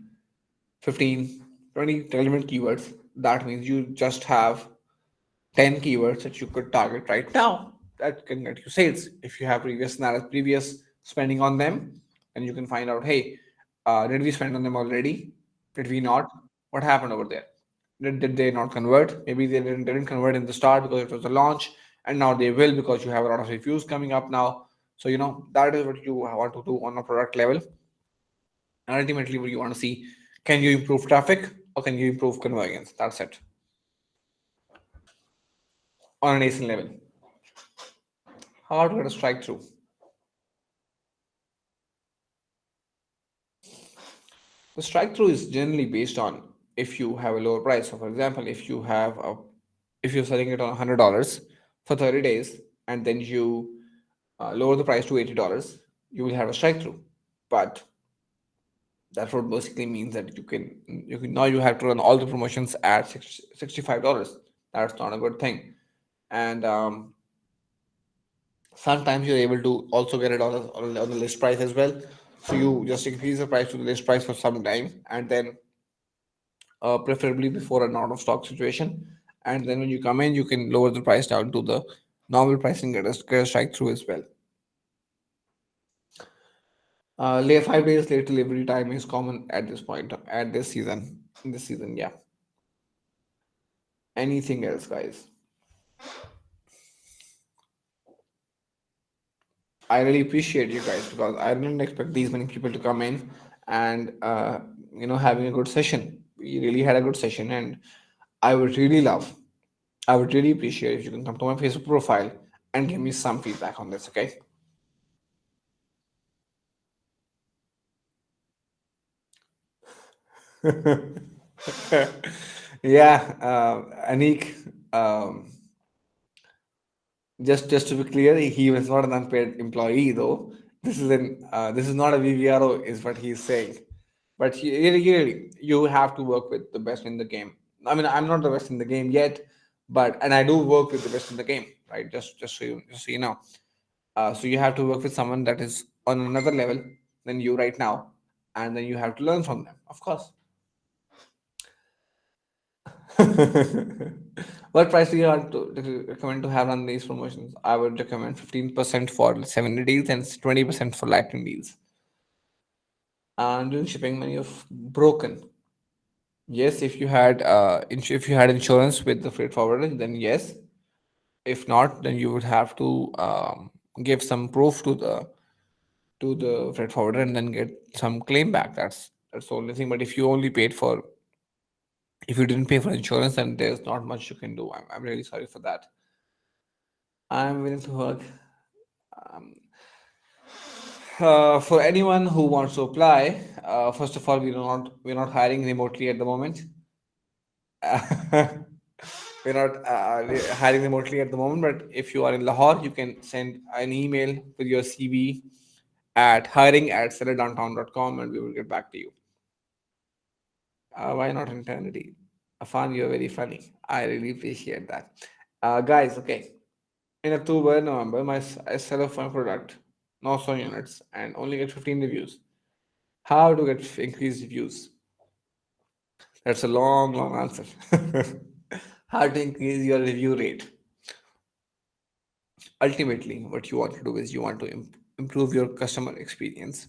15, 20 relevant keywords, that means you just have 10 keywords that you could target right now that can get you sales. If you have previous spending on them, then you can find out, hey, did we spend on them already? Did we not? What happened over there? Did they not convert? Maybe they didn't convert in the start because it was a launch, and now they will because you have a lot of reviews coming up now. So that is what you want to do on a product level. And ultimately, what you want to see, can you improve traffic or can you improve conversions? That's it on an ASIN level. How to get a strike through? The strike through is generally based on if you have a lower price. So, for example, if you're selling it on $100 for 30 days and then you lower the price to $80, you will have a strike through. But that would basically means that you can now you have to run all the promotions at $65. That's not a good thing. And sometimes you're able to also get it on the list price as well. So you just increase the price to the list price for some time, and then preferably before an out of stock situation. And then when you come in, you can lower the price down to the normal pricing, get a strike through as well. 5 days late delivery time is common at this point, at this season, in this season. Yeah. Anything else, guys? I really appreciate you guys because I didn't expect these many people to come in and having a good session. We really had a good session, and I would really love, I would really appreciate if you can come to my Facebook profile and give me some feedback on this. Okay. Yeah, Anik. Just to be clear, he was not an unpaid employee though. This is not a VVRO, is what he's saying. But you have to work with the best in the game. I mean, I'm not the best in the game yet, but and I do work with the best in the game, right? Just so you know. So you have to work with someone that is on another level than you right now, and then you have to learn from them, of course. What price do you want to recommend to have on these promotions? I would recommend 15% for 70 deals and 20% for lightning deals. And doing shipping many of broken. Yes, if you had insurance with the freight forwarder, then yes. If not, then you would have to give some proof to the freight forwarder and then get some claim back. That's the only thing. But if you didn't pay for insurance, then there's not much you can do. I'm really sorry for that. I'm willing to work. Um, for anyone who wants to apply, first of all, we're not hiring remotely at the moment. We're not hiring remotely at the moment, but if you are in Lahore, you can send an email with your CV at hiring@sellerdowntown.com and we will get back to you. Why not eternity? Afan, you're very funny. I really appreciate that. Guys, okay. In October, November, I sell off my product, 900 units, and only get 15 reviews. How to get increased reviews? That's a long, long answer. How to increase your review rate? Ultimately, what you want to do is you want to improve your customer experience,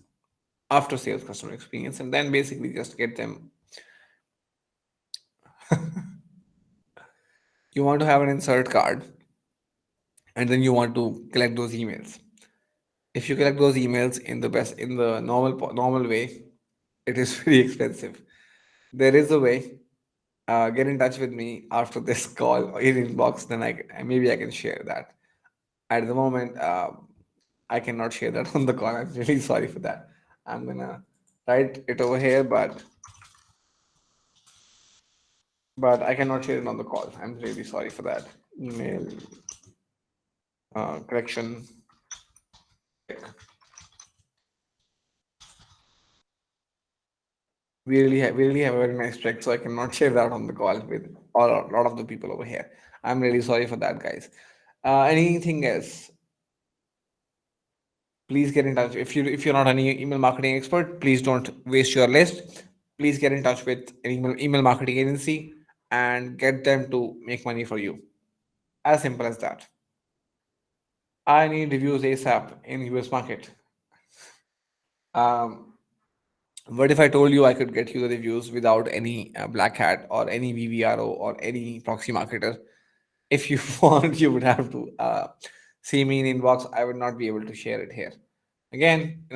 after sales customer experience, and then basically just get them. You want to have an insert card, and then you want to collect those emails. If you collect those emails in the normal way, it is very expensive. There is a way. Get in touch with me after this call or in inbox, then maybe I can share that. At the moment, I cannot share that on the call. I'm really sorry for that. I'm gonna write it over here, but I cannot share it on the call. I'm really sorry for that. Email correction. We really have a very nice trick, so I cannot share that on the call with a lot of the people over here. I'm really sorry for that, guys. Anything else? Please get in touch. If you're not an email marketing expert, please don't waste your list. Please get in touch with an email marketing agency and get them to make money for you. As simple as that. I need reviews ASAP in US market. Um, what if I told you I could get you the reviews without any black hat or any VVRO or any proxy marketer? If you want, you would have to see me in inbox. I would not be able to share it here. Again,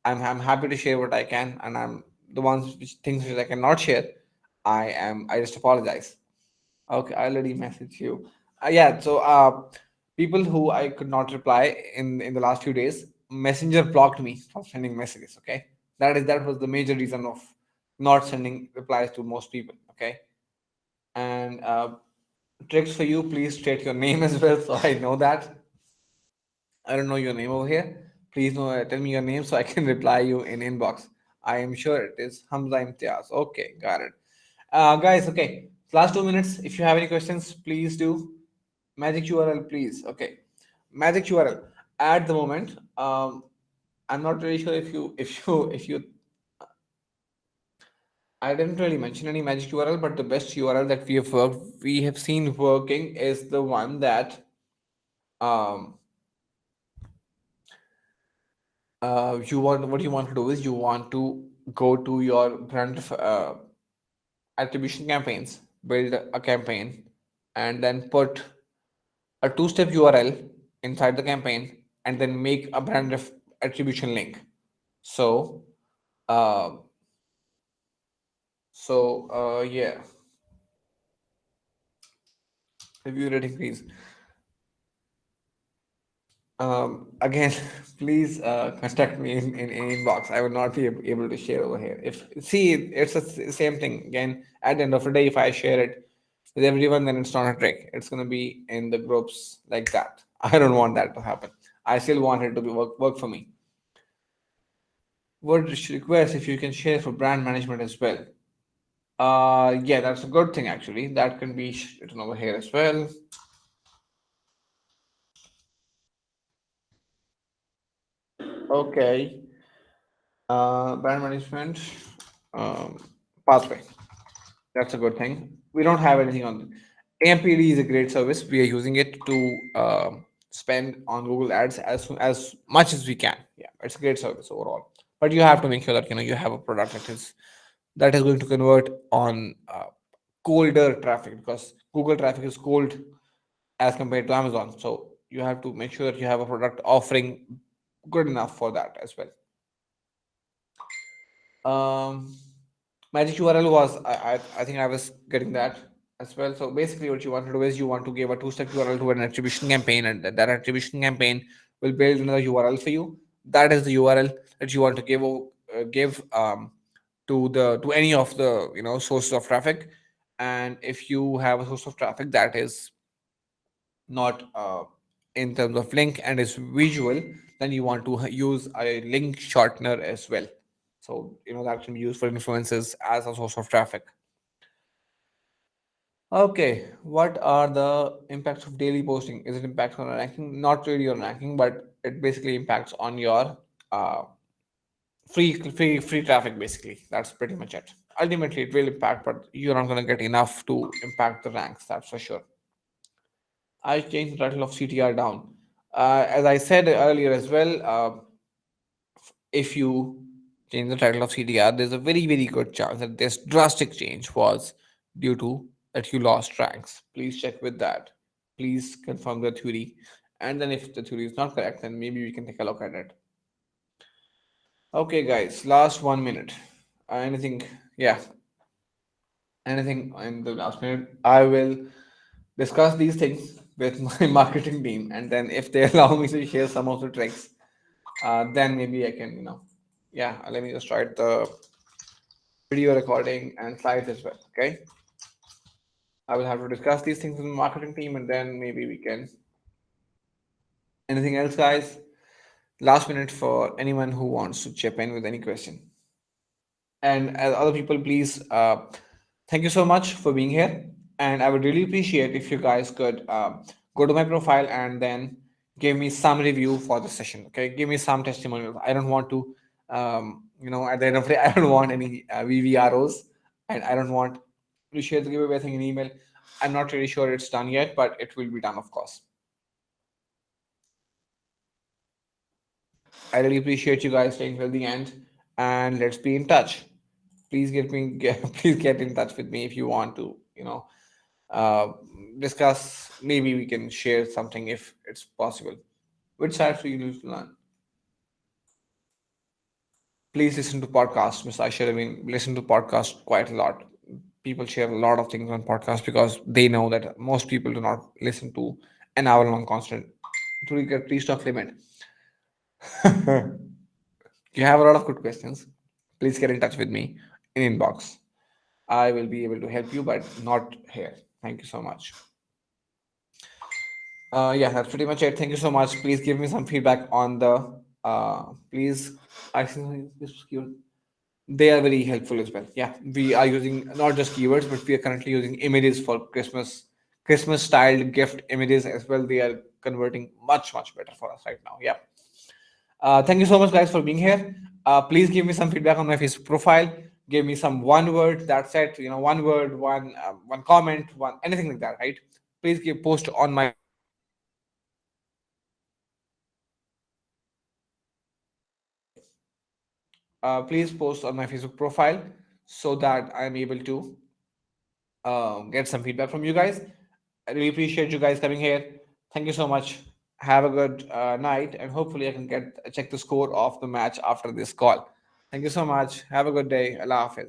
I'm happy to share what I can, and I'm the things which I cannot share. I just apologize. Okay, I already messaged you. Yeah, so people who I could not reply in the last few days, Messenger blocked me from sending messages. Okay, that was the major reason of not sending replies to most people. Okay, and tricks for you. Please state your name as well, so I know that. I don't know your name over here. Please know, tell me your name so I can reply you in inbox. I am sure it is Hamza Imtiaz. Okay, got it. Guys, okay. Last 2 minutes. If you have any questions, please do. Magic URL, please. Okay. Magic URL. At the moment, I'm not really sure if you. I didn't really mention any magic URL, but the best URL that we have seen working is the one that um you want what you want to do is you want to go to your brand attribution campaigns, build a campaign, and then put a two-step URL inside the campaign, and then make a attribution link. So, uh, yeah, review rating, please. Again, please contact me in inbox. I will not be able to share over here. If see, it's the same thing again. At the end of the day, if I share it with everyone, then it's not a trick. It's gonna be in the groups like that. I don't want that to happen. I still want it to be work for me. Would request if you can share for brand management as well. Yeah, that's a good thing actually. That can be written over here as well. Okay. Brand management um, pathway. That's a good thing. We don't have anything on AMPD is a great service. We are using it to spend on Google Ads as much as we can. Yeah, it's a great service overall. But you have to make sure that you have a product that is going to convert on colder traffic, because Google traffic is cold as compared to Amazon. So you have to make sure that you have a product offering good enough for that as well. Um, Magic URL was I think I was getting that as well. So basically, what you want to do is you want to give a two-step URL to an attribution campaign, and that attribution campaign will build another URL for you. That is the URL that you want to give to any of the sources of traffic. And if you have a source of traffic that is not in terms of link and is visual, then you want to use a link shortener as well. So that can be used for influencers as a source of traffic. Okay, what are the impacts of daily posting? Is it impacts on ranking? Not really on ranking, but it basically impacts on your uh, free traffic. Basically, that's pretty much it. Ultimately, it will impact, but you're not going to get enough to impact the ranks. That's for sure. I changed the title of CTR down. As I said earlier as well, if you change the title of CDR, there's a very, very good chance that this drastic change was due to that you lost ranks. Please check with that. Please confirm the theory. And then if the theory is not correct, then maybe we can take a look at it. Okay, guys, last 1 minute. Anything, yeah, anything in the last minute. I will discuss these things with my marketing team, and then if they allow me to share some of the tricks, then maybe I can, yeah, let me just write the video recording and slides as well. Okay, I will have to discuss these things with the marketing team, and then maybe we can. Anything else, guys? Last minute for anyone who wants to chip in with any question. And as other people, please, thank you so much for being here. And I would really appreciate if you guys could go to my profile and then give me some review for the session. Okay, give me some testimonials. I don't want to, at the end of the day, I don't want any VVROs, and I don't want to share the giveaway thing in email. I'm not really sure it's done yet, but it will be done, of course. I really appreciate you guys staying till the end, and let's be in touch. Please please get in touch with me if you want to, uh, discuss. Maybe we can share something if it's possible. Which sites do you need to learn? Please listen to podcasts, Miss Aisha. I mean, listen to podcasts quite a lot. People share a lot of things on podcasts because they know that most people do not listen to an hour long constant. To get restock limit. You have a lot of good questions. Please get in touch with me in inbox. I will be able to help you, but not here. Thank you so much. Yeah, that's pretty much it. Thank you so much. Please give me some feedback on the. Please, I think this keyword. They are very helpful as well. Yeah, we are using not just keywords, but we are currently using images for Christmas styled gift images as well. They are converting much better for us right now. Yeah. Thank you so much, guys, for being here. Please give me some feedback on my Facebook profile. Give me some one word. That's it. One word, one comment, one anything like that. Right? Please give post on my please post on my Facebook profile so that I'm able to get some feedback from you guys. I really appreciate you guys coming here. Thank you so much. Have a good night, and hopefully I can get check the score of the match after this call. Thank you so much. Have a good day. Allah Hafiz.